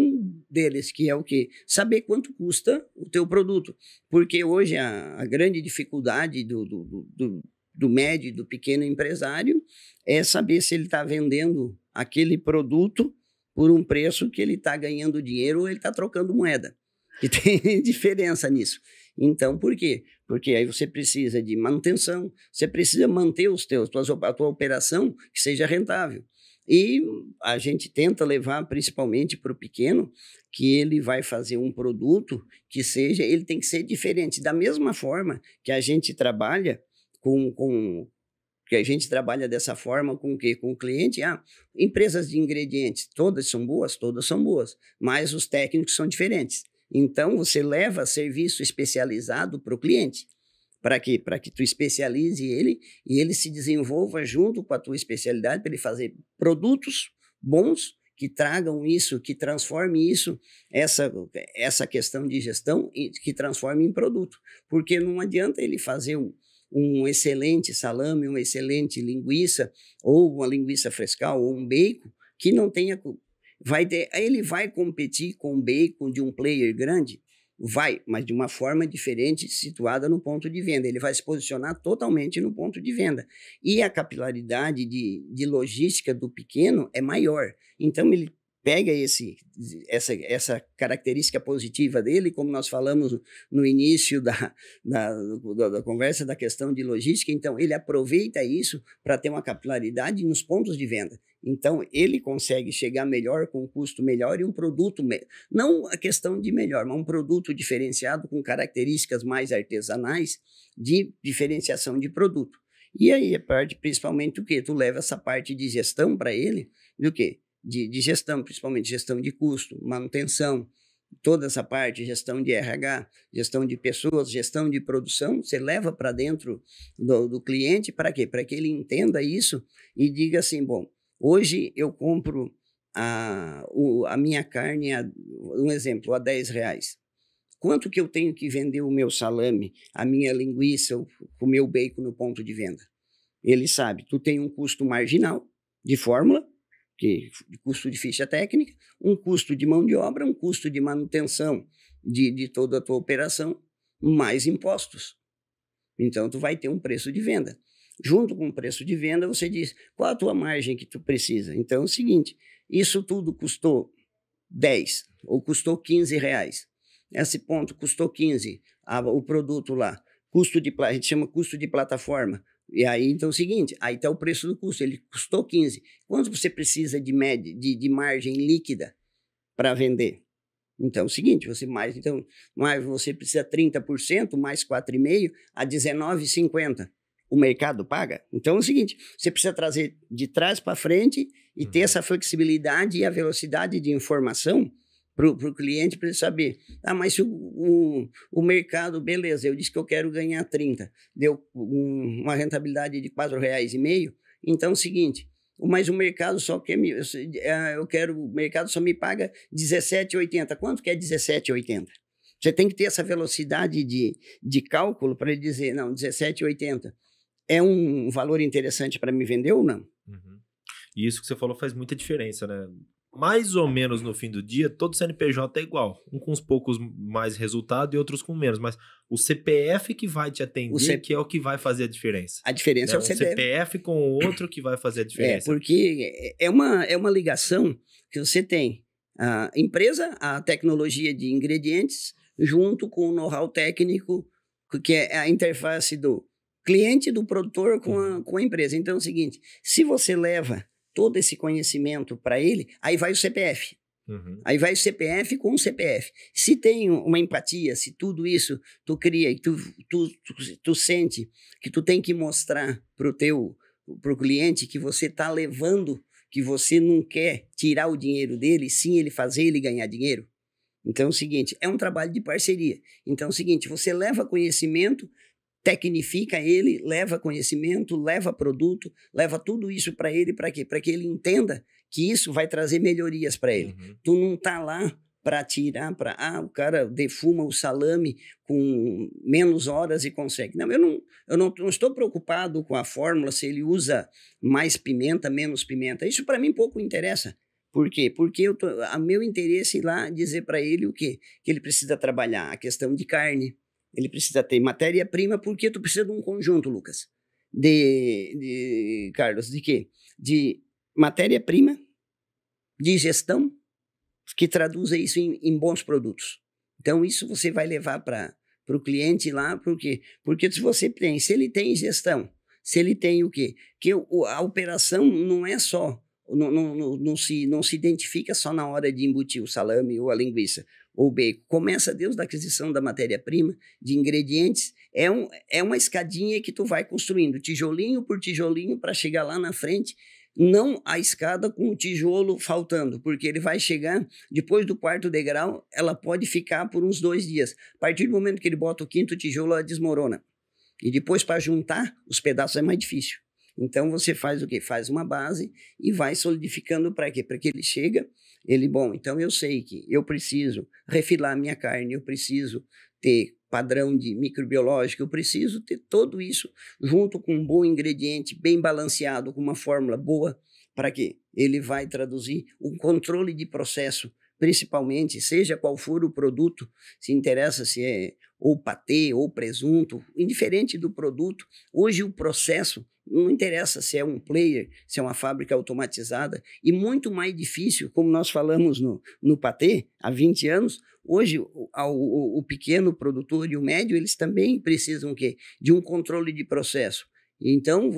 deles, que é o quê? Saber quanto custa o teu produto. Porque hoje a grande dificuldade do médio e do pequeno empresário é saber se ele está vendendo aquele produto por um preço que ele está ganhando dinheiro ou ele está trocando moeda. E tem diferença nisso. Então, por quê? Porque aí você precisa de manutenção, você precisa manter a tua operação que seja rentável. E a gente tenta levar principalmente para o pequeno, que ele vai fazer um produto que ele tem que ser diferente. Da mesma forma que a gente trabalha que a gente trabalha dessa forma com o quê? Com o cliente. Empresas de ingredientes, todas são boas, mas os técnicos são diferentes. Então, você leva serviço especializado para o cliente. Para quê? Para que tu especialize ele e ele se desenvolva junto com a tua especialidade para ele fazer produtos bons que tragam isso, que transforme isso, essa questão de gestão, que transforme em produto. Porque não adianta ele fazer um excelente salame, uma excelente linguiça, ou uma linguiça frescal, ou um bacon, que não tenha... ele vai competir com o bacon de um player grande? Vai, mas de uma forma diferente, situada no ponto de venda. Ele vai se posicionar totalmente no ponto de venda. E a capilaridade de logística do pequeno é maior. Então, ele pega essa característica positiva dele, como nós falamos no início da conversa da questão de logística. Então, ele aproveita isso para ter uma capilaridade nos pontos de venda. Então, ele consegue chegar melhor, com um custo melhor e um produto melhor. Não a questão de melhor, mas um produto diferenciado com características mais artesanais de diferenciação de produto. E aí, a parte, principalmente, o quê? Tu leva essa parte de gestão para ele, do quê? De gestão, principalmente gestão de custo, manutenção, toda essa parte, gestão de RH, gestão de pessoas, gestão de produção, você leva para dentro do cliente, para quê? Para que ele entenda isso e diga assim, bom, hoje eu compro a minha carne, um exemplo, a R$10. Quanto que eu tenho que vender o meu salame, a minha linguiça, o meu bacon no ponto de venda? Ele sabe, tu tem um custo marginal de fórmula, custo de ficha técnica, um custo de mão de obra, um custo de manutenção de toda a tua operação, mais impostos. Então, tu vai ter um preço de venda. Junto com o preço de venda, você diz, qual a tua margem que tu precisa? Então, é o seguinte, isso tudo custou 10 ou custou R$15. Esse ponto custou 15, o produto lá, a gente chama custo de plataforma. E aí, então, é o seguinte, aí está o preço do custo, ele custou 15. Quanto você precisa de margem líquida para vender? Então, é o seguinte, você precisa 30%, mais 4,5%, a R$19,50. O mercado paga? Então, é o seguinte, você precisa trazer de trás para frente e ter essa flexibilidade e a velocidade de informação para o cliente, para ele saber, mas se o mercado, beleza, eu disse que eu quero ganhar 30, deu uma rentabilidade de R$4,5, Então é o seguinte, mas o mercado só quer o mercado só me paga 17,80. Quanto que é 17,80? Você tem que ter essa velocidade de cálculo para ele dizer, não, 17,80 é um valor interessante para me vender ou não? Uhum. E isso que você falou faz muita diferença, né? Mais ou menos no fim do dia, todo CNPJ é igual. Um com uns poucos mais resultado e outros com menos. Mas o CPF que vai te atender, que é o que vai fazer a diferença. A diferença é o CPF. CPF com o outro que vai fazer a diferença. Porque é uma ligação que você tem. A empresa, a tecnologia de ingredientes, junto com o know-how técnico, que é a interface do cliente, do produtor com a empresa. Então é o seguinte, se você leva todo esse conhecimento para ele, aí vai o CPF. Aí vai o CPF com o CPF. Se tem uma empatia, se tudo isso tu cria e tu sente que tu tem que mostrar pro cliente que você tá levando, que você não quer tirar o dinheiro dele, sim ele fazer ele ganhar dinheiro. Então é o seguinte, é um trabalho de parceria. Então é o seguinte, você leva conhecimento, tecnifica ele, leva conhecimento, leva produto, leva tudo isso para ele, para quê? Para que ele entenda que isso vai trazer melhorias para ele. Tu não tá lá para tirar, o cara defuma o salame com menos horas e consegue. Não, eu não estou preocupado com a fórmula, se ele usa mais pimenta, menos pimenta. Isso para mim pouco interessa. Por quê? Porque a meu interesse é lá dizer para ele o quê? Que ele precisa trabalhar a questão de carne, ele precisa ter matéria-prima, porque tu precisa de um conjunto, Lucas, Carlos, de quê? De matéria-prima, de gestão, que traduza isso em bons produtos. Então, isso você vai levar para o cliente lá, por quê? Porque se ele tem gestão, se ele tem o quê? Que a operação não é só, não se identifica só na hora de embutir o salame ou a linguiça, ou o bacon. Começa desde a aquisição da matéria-prima, de ingredientes, é uma escadinha que tu vai construindo, tijolinho por tijolinho, para chegar lá na frente, não a escada com o tijolo faltando, porque ele vai chegar, depois do 4º degrau, ela pode ficar por uns 2 dias. A partir do momento que ele bota o 5º tijolo, ela desmorona. E depois, para juntar os pedaços, é mais difícil. Então, você faz o quê? Faz uma base e vai solidificando para quê? Para que ele chega, bom, então eu sei que eu preciso refilar minha carne, eu preciso ter padrão de microbiológico, eu preciso ter tudo isso junto com um bom ingrediente, bem balanceado, com uma fórmula boa, para quê? Ele vai traduzir um controle de processo, principalmente, seja qual for o produto, se interessa se é ou patê, ou presunto, indiferente do produto, hoje o processo não interessa se é um player, se é uma fábrica automatizada, e muito mais difícil, como nós falamos no patê há 20 anos, hoje o pequeno produtor e o médio, eles também precisam o quê? De um controle de processo. Então,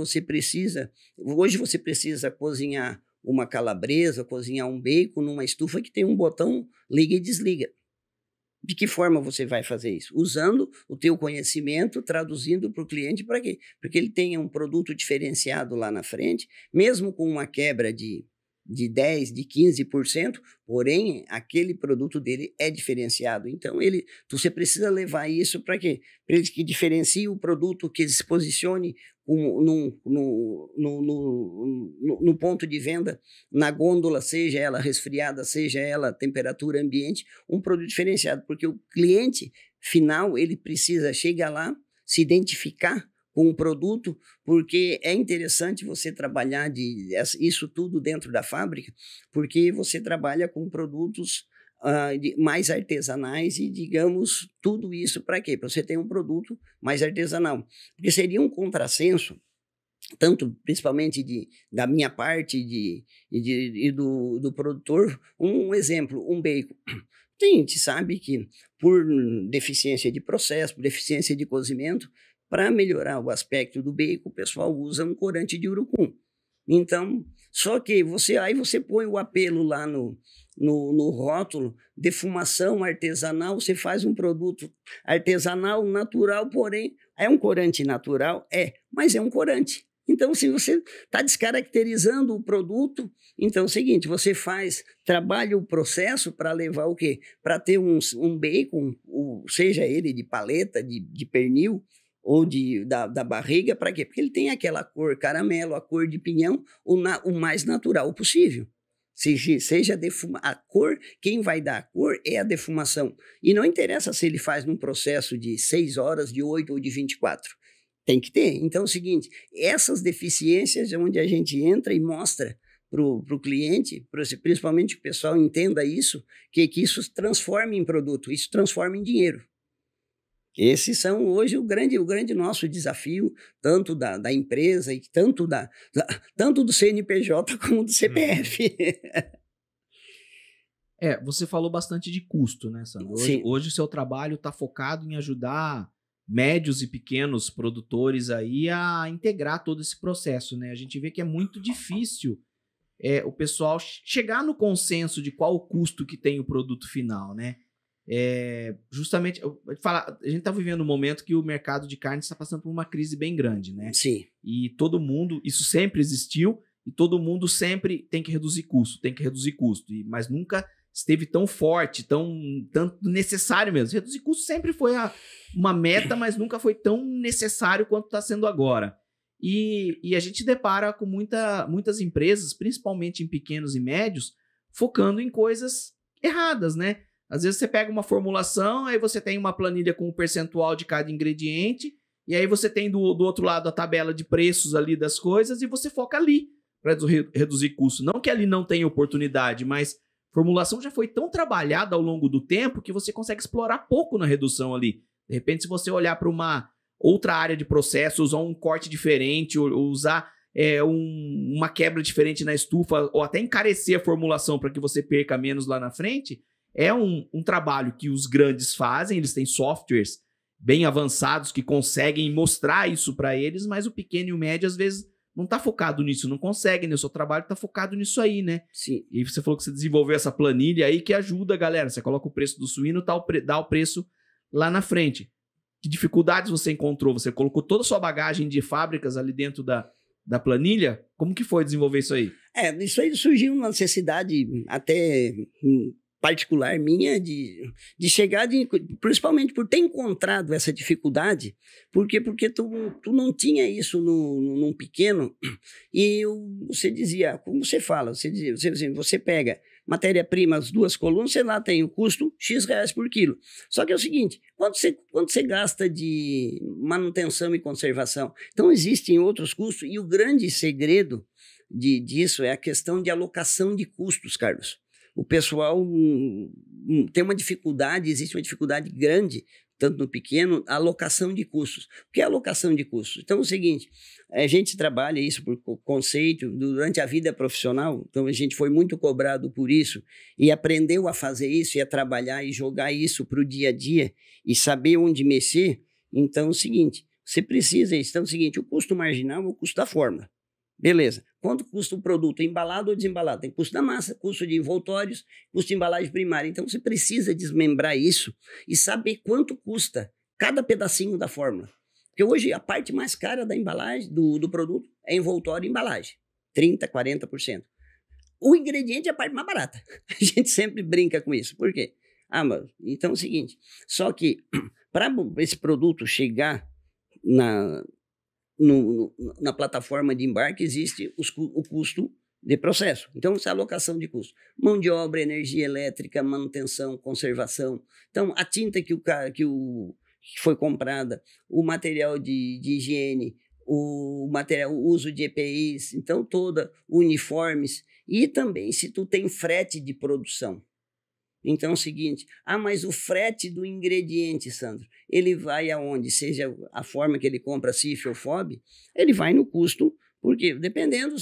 hoje você precisa cozinhar uma calabresa, cozinhar um bacon numa estufa que tem um botão liga e desliga. De que forma você vai fazer isso? Usando o teu conhecimento, traduzindo para o cliente, para quê? Para que ele tenha um produto diferenciado lá na frente, mesmo com uma quebra de 10%, de 15%, porém, aquele produto dele é diferenciado. Então, você precisa levar isso para quê? Para ele que diferencie o produto, que ele se posicione no ponto de venda, na gôndola, seja ela resfriada, seja ela temperatura ambiente, um produto diferenciado, porque o cliente final, ele precisa chegar lá, se identificar com o produto, porque é interessante você trabalhar isso tudo dentro da fábrica, porque você trabalha com produtos mais artesanais e, digamos, tudo isso para quê? Para você ter um produto mais artesanal. Porque seria um contrassenso, tanto principalmente da minha parte e do produtor, um exemplo, um bacon. A gente sabe que por deficiência de processo, por deficiência de cozimento, para melhorar o aspecto do bacon, o pessoal usa um corante de urucum. Então, só que aí você põe o apelo lá no rótulo, defumação artesanal, você faz um produto artesanal, natural, porém, é um corante natural? Mas é um corante. Então, se você está descaracterizando o produto, então é o seguinte, você trabalha o processo para levar o quê? Para ter um bacon, seja ele de paleta, de pernil, ou da barriga, para quê? Porque ele tem aquela cor caramelo, a cor de pinhão, o mais natural possível. Seja a cor, quem vai dar a cor é a defumação. E não interessa se ele faz num processo de 6 horas, de 8 ou de 24. Tem que ter. Então é o seguinte, essas deficiências é onde a gente entra e mostra para o cliente, principalmente que o pessoal entenda isso, que isso transforma em produto, isso transforma em dinheiro. Esses são hoje o grande nosso desafio, tanto da empresa, e tanto do CNPJ como do CPF. Você falou bastante de custo, né, Sandro? Hoje o seu trabalho está focado em ajudar médios e pequenos produtores aí a integrar todo esse processo, né? A gente vê que é muito difícil o pessoal chegar no consenso de qual o custo que tem o produto final, né? Justamente, a gente está vivendo um momento que o mercado de carne está passando por uma crise bem grande, né? Sim. E todo mundo, isso sempre existiu, e todo mundo sempre tem que reduzir custo, mas nunca esteve tão forte, tanto necessário mesmo. Reduzir custo sempre foi uma meta, mas nunca foi tão necessário quanto está sendo agora. E a gente depara com muitas empresas, principalmente em pequenos e médios, focando em coisas erradas, né? Às vezes você pega uma formulação, aí você tem uma planilha com o percentual de cada ingrediente, e aí você tem do outro lado a tabela de preços ali das coisas, e você foca ali para reduzir custo. Não que ali não tenha oportunidade, mas formulação já foi tão trabalhada ao longo do tempo que você consegue explorar pouco na redução ali. De repente, se você olhar para uma outra área de processo, usar um corte diferente, ou usar uma quebra diferente na estufa, ou até encarecer a formulação para que você perca menos lá na frente, é um trabalho que os grandes fazem, eles têm softwares bem avançados que conseguem mostrar isso para eles, mas o pequeno e o médio às vezes não está focado nisso, não consegue, né? O seu trabalho está focado nisso aí, né? Sim. E você falou que você desenvolveu essa planilha aí que ajuda a galera. Você coloca o preço do suíno, dá o preço lá na frente. Que dificuldades você encontrou? Você colocou toda a sua bagagem de fábricas ali dentro da planilha? Como que foi desenvolver isso aí? Isso aí surgiu uma necessidade até particular minha de chegar, principalmente por ter encontrado essa dificuldade, porque tu não tinha isso num pequeno, e você dizia, como você fala, você pega matéria-prima, as 2 colunas, você lá tem o custo X reais por quilo. Só que é o seguinte, quanto você gasta de manutenção e conservação? Então existem outros custos, e o grande segredo disso é a questão de alocação de custos, Carlos. O pessoal tem uma dificuldade, existe uma dificuldade grande, tanto no pequeno, a alocação de custos. O que é alocação de custos? Então é o seguinte, a gente trabalha isso por conceito durante a vida profissional, então a gente foi muito cobrado por isso e aprendeu a fazer isso e a trabalhar e jogar isso para o dia a dia e saber onde mexer. Então é o seguinte, você precisa, então é o seguinte, o custo marginal é o custo da fórmula. Beleza. Quanto custa o produto, embalado ou desembalado? Tem custo da massa, custo de envoltórios, custo de embalagem primária. Então, você precisa desmembrar isso e saber quanto custa cada pedacinho da fórmula. Porque hoje a parte mais cara da embalagem, do produto, é envoltório e embalagem. 30%, 40%. O ingrediente é a parte mais barata. A gente sempre brinca com isso. Por quê? Mas, então é o seguinte, só que para esse produto chegar na plataforma de embarque existe o custo de processo. Então, essa alocação de custo. Mão de obra, energia elétrica, manutenção, conservação. Então, a tinta que foi comprada, o material de higiene, o uso de EPIs, então uniformes. E também se tu tem frete de produção. Então é o seguinte, mas o frete do ingrediente, Sandro, ele vai aonde? Seja a forma que ele compra CIF ou FOB, ele vai no custo, porque dependendo,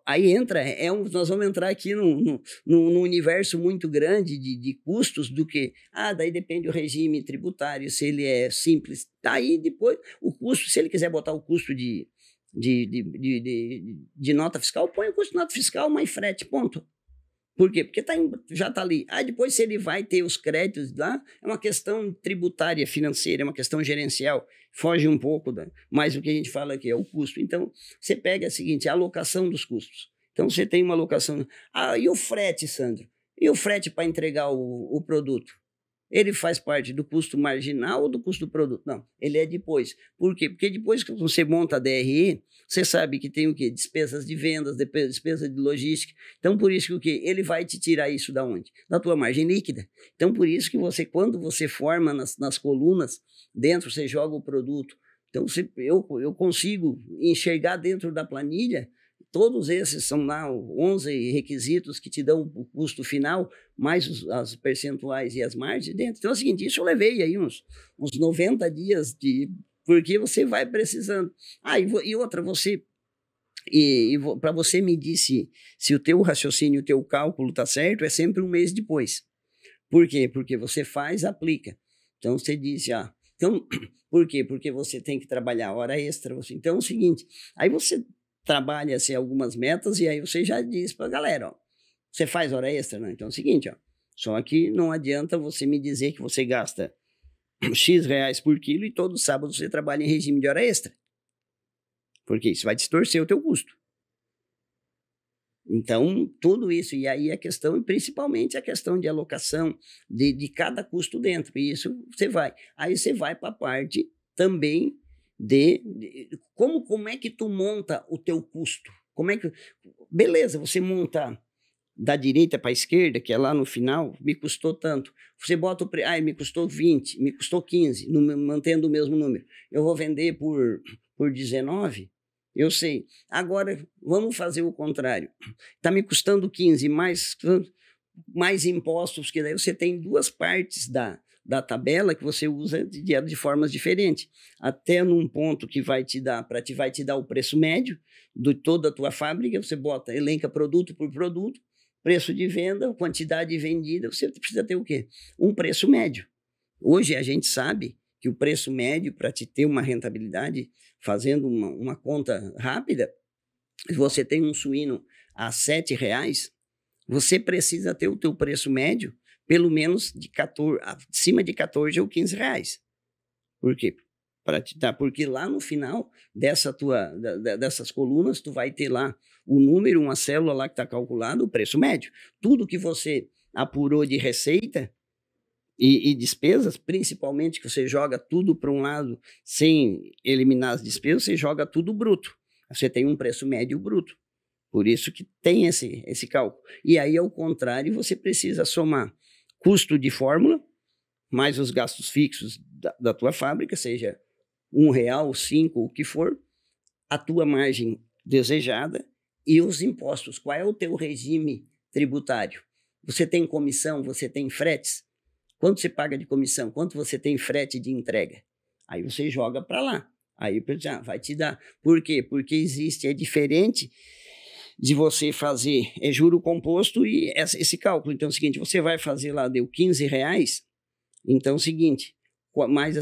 aí entra, nós vamos entrar aqui num universo muito grande de custos do que, daí depende do regime tributário, se ele é simples, daí depois o custo, se ele quiser botar o custo de nota fiscal, põe o custo de nota fiscal mais frete, ponto. Por quê? Porque já está ali. Depois, se ele vai ter os créditos lá, é uma questão tributária, financeira, é uma questão gerencial. Foge um pouco, mas o que a gente fala aqui é o custo. Então, você pega o seguinte, a alocação dos custos. Então, você tem uma alocação. E o frete, Sandro? E o frete para entregar o produto? Ele faz parte do custo marginal ou do custo do produto? Não, ele é depois. Por quê? Porque depois que você monta a DRE, você sabe que tem o quê? Despesas de vendas, despesa de logística. Então, por isso que o quê? Ele vai te tirar isso da onde? Da tua margem líquida. Então, por isso que você, quando você forma nas colunas, dentro você joga o produto. Então, eu consigo enxergar dentro da planilha. Todos esses são lá 11 requisitos que te dão o custo final, mais as percentuais e as margens dentro. Então é o seguinte, isso eu levei aí uns 90 dias, porque você vai precisando. E outra, para você medir se o teu raciocínio, o teu cálculo está certo, é sempre um mês depois. Por quê? Porque você faz, aplica. Então você diz, então, por quê? Porque você tem que trabalhar hora extra. Então é o seguinte, aí você trabalha assim, algumas metas e aí você já diz para a galera, você faz hora extra? Não? Então é o seguinte, só que não adianta você me dizer que você gasta X reais por quilo e todo sábado você trabalha em regime de hora extra. Porque isso vai distorcer o teu custo. Então, tudo isso, e aí a questão, principalmente a questão de alocação de cada custo dentro, e isso você vai. Aí você vai para a parte também como é que tu monta o teu custo? Beleza, você monta da direita para a esquerda, que é lá no final, me custou tanto. Você bota me custou 20, me custou 15, mantendo o mesmo número. Eu vou vender por 19, eu sei. Agora, vamos fazer o contrário. Está me custando 15, mais impostos, que daí você tem duas partes da tabela que você usa de formas diferentes, até num ponto que vai te dar o preço médio de toda a tua fábrica, você elenca produto por produto, preço de venda, quantidade vendida, você precisa ter o quê? Um preço médio. Hoje a gente sabe que o preço médio, para te ter uma rentabilidade, fazendo uma conta rápida, se você tem um suíno a R$7, você precisa ter o teu preço médio pelo menos acima de 14 ou 15 reais. Por quê? Porque lá no final dessas colunas, tu vai ter lá o número, uma célula lá que está calculado, o preço médio. Tudo que você apurou de receita e despesas, principalmente que você joga tudo para um lado sem eliminar as despesas, você joga tudo bruto. Você tem um preço médio bruto. Por isso que tem esse cálculo. E aí, ao contrário, você precisa somar custo de fórmula, mais os gastos fixos da tua fábrica, seja R$1, 5, o que for, a tua margem desejada e os impostos. Qual é o teu regime tributário? Você tem comissão, você tem fretes? Quanto você paga de comissão? Quanto você tem frete de entrega? Aí você joga para lá. Aí vai te dar. Por quê? Porque é diferente de você fazer juro composto e esse cálculo. Então é o seguinte, você vai fazer lá, deu R$15, então é o seguinte, mais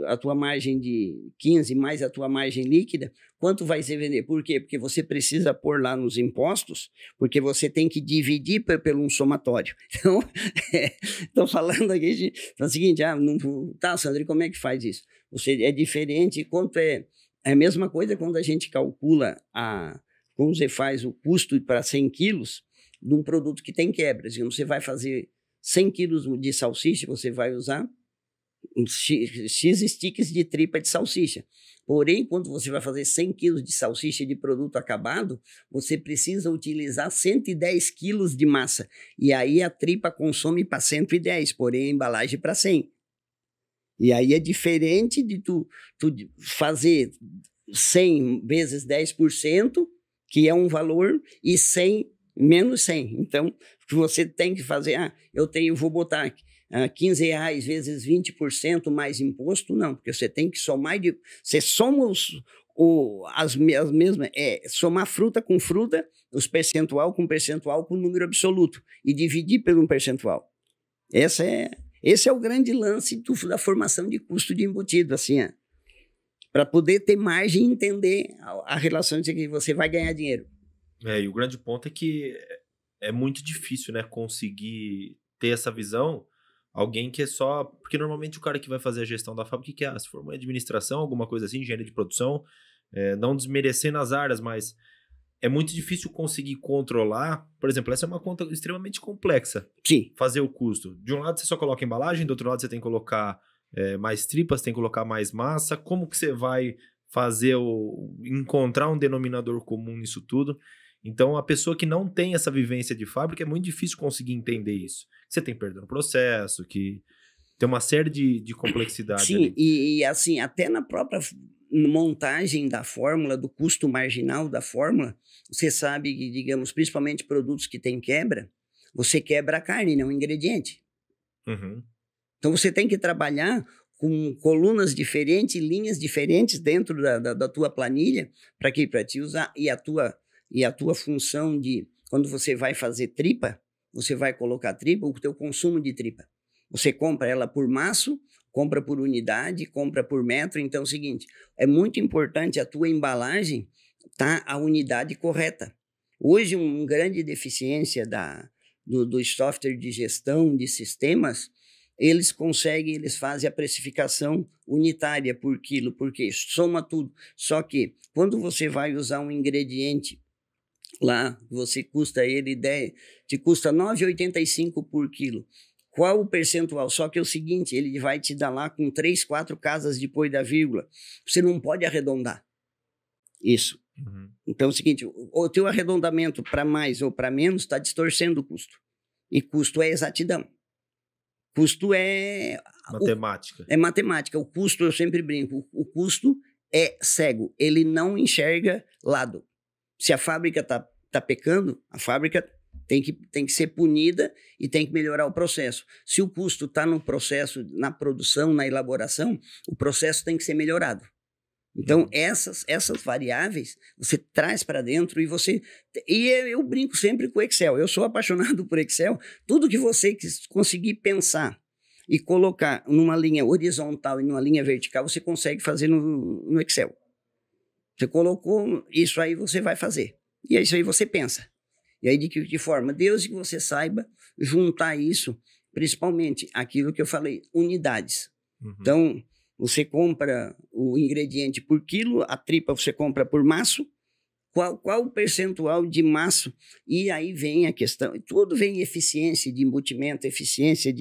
a tua margem de 15, mais a tua margem líquida, quanto vai ser vender? Por quê? Porque você precisa pôr lá nos impostos, porque você tem que dividir pelo um somatório. Então, estou falando aqui, então é o seguinte, tá, Sandro, como é que faz isso? É diferente, é a mesma coisa quando a gente calcula quando você faz o custo para 100 quilos de um produto que tem quebras. Você vai fazer 100 quilos de salsicha, você vai usar X sticks de tripa de salsicha. Porém, quando você vai fazer 100 quilos de salsicha de produto acabado, você precisa utilizar 110 quilos de massa. E aí a tripa consome para 110, porém a embalagem para 100. E aí é diferente de tu fazer 100 vezes 10%, que é um valor, e 100 menos 100. Então, você tem que fazer, vou botar R$15 vezes 20% mais imposto, não, porque você tem que somar, você soma as mesmas, somar fruta com fruta, os percentual com percentual com número absoluto, e dividir pelo um percentual. Esse é o grande lance da formação de custo de embutido, assim, para poder ter margem e entender a relação de que você vai ganhar dinheiro. E o grande ponto é que é muito difícil, né, conseguir ter essa visão, alguém que é só... Porque normalmente o cara que vai fazer a gestão da fábrica, se formou em administração, alguma coisa assim, engenharia de produção, não desmerecendo as áreas, mas é muito difícil conseguir controlar. Por exemplo, essa é uma conta extremamente complexa. Sim. Fazer o custo. De um lado você só coloca embalagem, do outro lado você tem que colocar mais tripas, tem que colocar mais massa. Como que você vai fazer encontrar um denominador comum nisso tudo? Então, a pessoa que não tem essa vivência de fábrica é muito difícil conseguir entender isso. Você tem perda no processo, que tem uma série de complexidades. Sim, ali. E assim, até na própria montagem da fórmula, do custo marginal da fórmula, você sabe que, digamos, principalmente produtos que têm quebra, você quebra a carne, não o ingrediente. Uhum. Então, você tem que trabalhar com colunas diferentes, linhas diferentes dentro da tua planilha, para te usar, e a tua função de, quando você vai fazer tripa, você vai colocar tripa, o teu consumo de tripa. Você compra ela por maço, compra por unidade, compra por metro. Então é o seguinte, é muito importante a tua embalagem tá a unidade correta. Hoje, uma grande deficiência do software de gestão de sistemas, eles fazem a precificação unitária por quilo, porque soma tudo. Só que, quando você vai usar um ingrediente lá, te custa R$ 9,85 por quilo. Qual o percentual? Só que é o seguinte, ele vai te dar lá com 3, 4 casas depois da vírgula. Você não pode arredondar isso. Uhum. Então é o seguinte, o teu arredondamento para mais ou para menos está distorcendo o custo. E custo é exatidão. Custo é... Matemática. É matemática. O custo, eu sempre brinco, o custo é cego. Ele não enxerga lado. Se a fábrica tá pecando, a fábrica tem que ser punida e tem que melhorar o processo. Se o custo está no processo, na produção, na elaboração, o processo tem que ser melhorado. Então, essas variáveis você traz para dentro e eu brinco sempre com o Excel. Eu sou apaixonado por Excel. Tudo que você conseguir pensar e colocar numa linha horizontal e numa linha vertical, você consegue fazer no Excel. Você colocou isso aí, você vai fazer. E é isso aí você pensa. E aí, de que forma? Desde que você saiba juntar isso, principalmente aquilo que eu falei, unidades. Uhum. Então, você compra o ingrediente por quilo, a tripa você compra por maço. Qual o percentual de maço? E aí vem a questão, tudo vem eficiência de embutimento, eficiência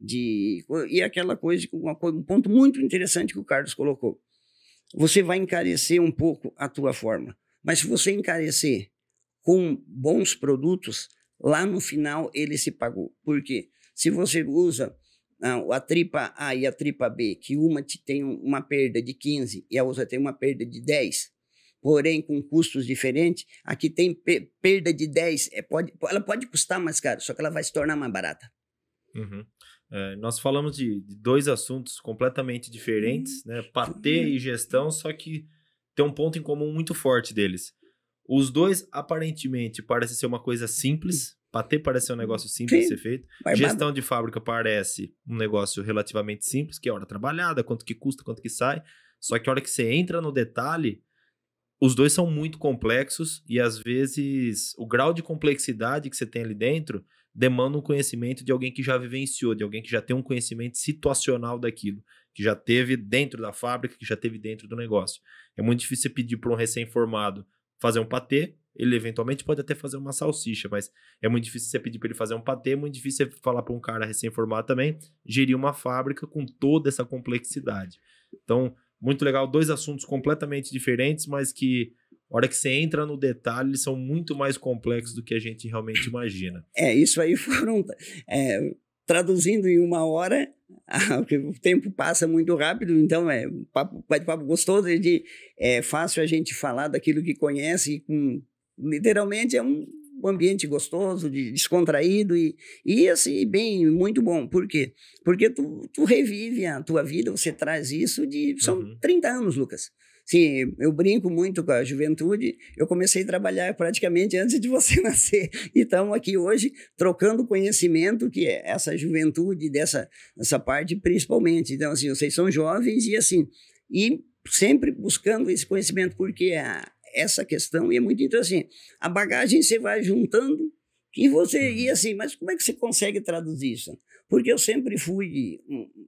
e aquela coisa, um ponto muito interessante que o Carlos colocou. Você vai encarecer um pouco a tua forma, mas se você encarecer com bons produtos, lá no final ele se pagou. Por quê? Se você usa a tripa A e a tripa B, que uma tem uma perda de 15 e a outra tem uma perda de 10, porém com custos diferentes, aqui tem perda de 10, ela pode custar mais caro, só que ela vai se tornar mais barata. Uhum. Nós falamos de dois assuntos completamente diferentes, né? Patê e gestão, só que tem um ponto em comum muito forte deles. Os dois, aparentemente, parecem ser uma coisa simples. Patê parece ser um negócio simples de ser feito. Gestão de fábrica parece um negócio relativamente simples, que é hora trabalhada, quanto que custa, quanto que sai. Só que a hora que você entra no detalhe, os dois são muito complexos e, às vezes, o grau de complexidade que você tem ali dentro demanda um conhecimento de alguém que já vivenciou, de alguém que já tem um conhecimento situacional daquilo, que já teve dentro da fábrica, que já teve dentro do negócio. É muito difícil você pedir para um recém-formado fazer um patê, ele eventualmente pode até fazer uma salsicha, mas é muito difícil você pedir para ele fazer um patê, é muito difícil você falar para um cara recém-formado também gerir uma fábrica com toda essa complexidade. Então, muito legal, dois assuntos completamente diferentes, mas que, na hora que você entra no detalhe, eles são muito mais complexos do que a gente realmente imagina. Isso aí foram... traduzindo em 1 hora, o tempo passa muito rápido, então bate-papo gostoso, é fácil a gente falar daquilo que conhece, literalmente é um ambiente gostoso, descontraído e assim, muito bom. Por quê? Porque tu revive a tua vida, você traz isso são 30 anos, Lucas. Sim, eu brinco muito com a juventude, eu comecei a trabalhar praticamente antes de você nascer, e estamos aqui hoje trocando conhecimento, que é essa juventude, dessa parte principalmente. Então, assim, vocês são jovens e sempre buscando esse conhecimento, porque essa questão, e é muito interessante, a bagagem você vai juntando, e assim, mas como é que você consegue traduzir isso? Porque eu sempre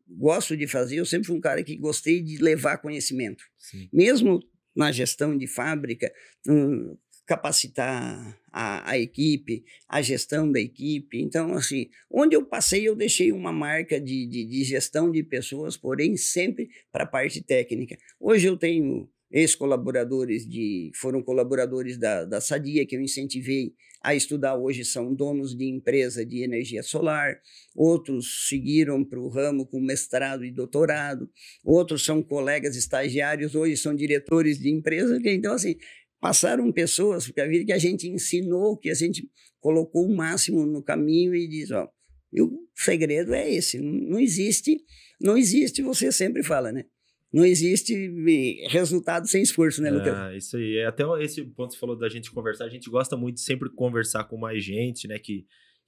gosto de fazer, eu sempre fui um cara que gostei de levar conhecimento. Sim. Mesmo na gestão de fábrica, capacitar a equipe, a gestão da equipe. Então, assim, onde eu passei, eu deixei uma marca de gestão de pessoas, porém sempre para a parte técnica. Hoje eu tenho ex-colaboradores foram colaboradores da Sadia, que eu incentivei a estudar, hoje são donos de empresa de energia solar, outros seguiram para o ramo com mestrado e doutorado, outros são colegas estagiários, hoje são diretores de empresa. Então, assim, passaram pessoas que a gente ensinou, que a gente colocou o máximo no caminho e diz, ó, o segredo é esse, não existe, você sempre fala, né? Não existe resultado sem esforço, né, Lucas? Isso aí. Até esse ponto que você falou da gente conversar, a gente gosta muito de sempre conversar com mais gente, né, que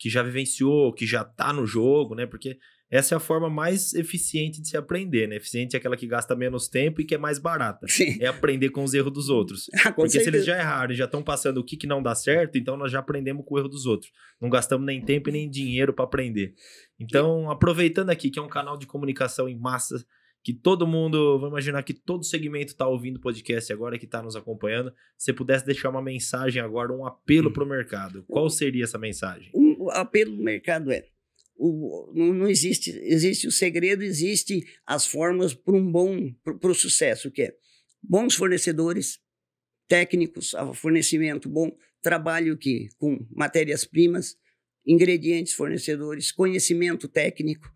já vivenciou, que já tá no jogo, né, porque essa é a forma mais eficiente de se aprender, né? Eficiente é aquela que gasta menos tempo e que é mais barata. Sim. É aprender com os erros dos outros. Porque certeza. Se eles já erraram e já estão passando o que não dá certo, então nós já aprendemos com o erro dos outros. Não gastamos nem tempo e nem dinheiro para aprender. Então, aproveitando aqui que é um canal de comunicação em massa, que todo mundo, vamos imaginar que todo segmento está ouvindo o podcast agora, que está nos acompanhando, se pudesse deixar uma mensagem agora, um apelo para o mercado, qual seria essa mensagem? O apelo do mercado não existe o segredo, existe as formas para o sucesso, que é bons fornecedores, técnicos, fornecimento bom, trabalho com matérias-primas, ingredientes, fornecedores, conhecimento técnico,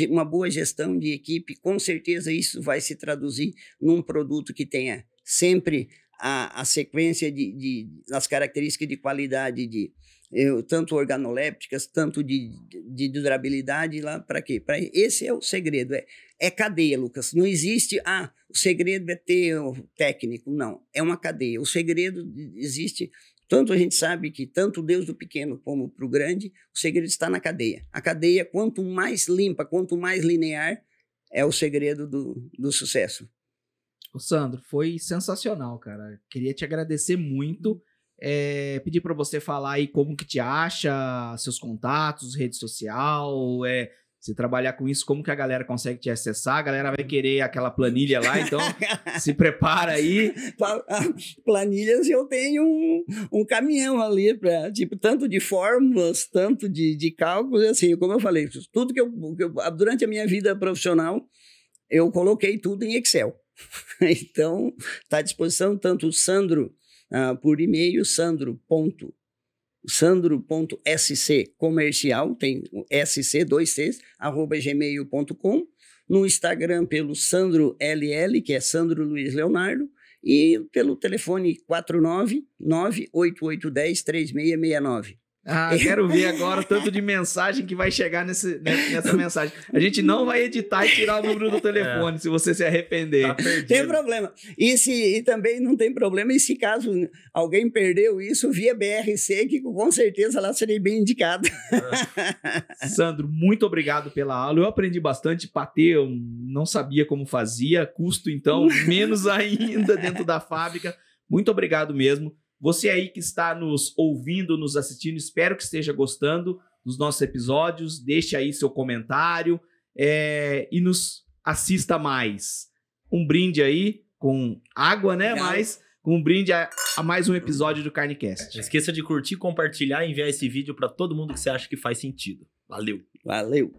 uma boa gestão de equipe, com certeza isso vai se traduzir num produto que tenha sempre a sequência das características de qualidade, tanto organolépticas, tanto de durabilidade, lá para quê? Esse é o segredo, é cadeia, Lucas. Não existe, o segredo é ter o técnico, não, é uma cadeia. O segredo existe. Tanto a gente sabe que tanto Deus do pequeno como para o grande, o segredo está na cadeia. A cadeia, quanto mais limpa, quanto mais linear, é o segredo do sucesso. Ô Sandro, foi sensacional, cara. Queria te agradecer muito. Pedir para você falar aí como que te acha, seus contatos, rede social, se trabalhar com isso, como que a galera consegue te acessar? A galera vai querer aquela planilha lá, então se prepara aí. Planilhas, eu tenho um caminhão ali, tanto de fórmulas, tanto de cálculos, assim, como eu falei, tudo que eu durante a minha vida profissional, eu coloquei tudo em Excel. Então, está à disposição tanto o Sandro, por e-mail, sandro.sc comercial, tem SC, 2 Cs, @gmail.com, no Instagram pelo Sandro LL, que é Sandro Luiz Leonardo, e pelo telefone 499-8810-3669. Quero ver agora o tanto de mensagem que vai chegar nessa mensagem. A gente não vai editar e tirar o número do telefone, se você se arrepender. Tá, tem problema. E também não tem problema, e se caso alguém perdeu isso, via BRC, que com certeza lá serei bem indicado. Sandro, muito obrigado pela aula. Eu aprendi bastante, patê, eu não sabia como fazia, custo então, menos ainda dentro da fábrica. Muito obrigado mesmo. Você aí que está nos ouvindo, nos assistindo, espero que esteja gostando dos nossos episódios. Deixe aí seu comentário e nos assista mais. Um brinde aí com água, né? Mas com um brinde a mais um episódio do Carnicast. Não esqueça de curtir, compartilhar e enviar esse vídeo para todo mundo que você acha que faz sentido. Valeu! Valeu!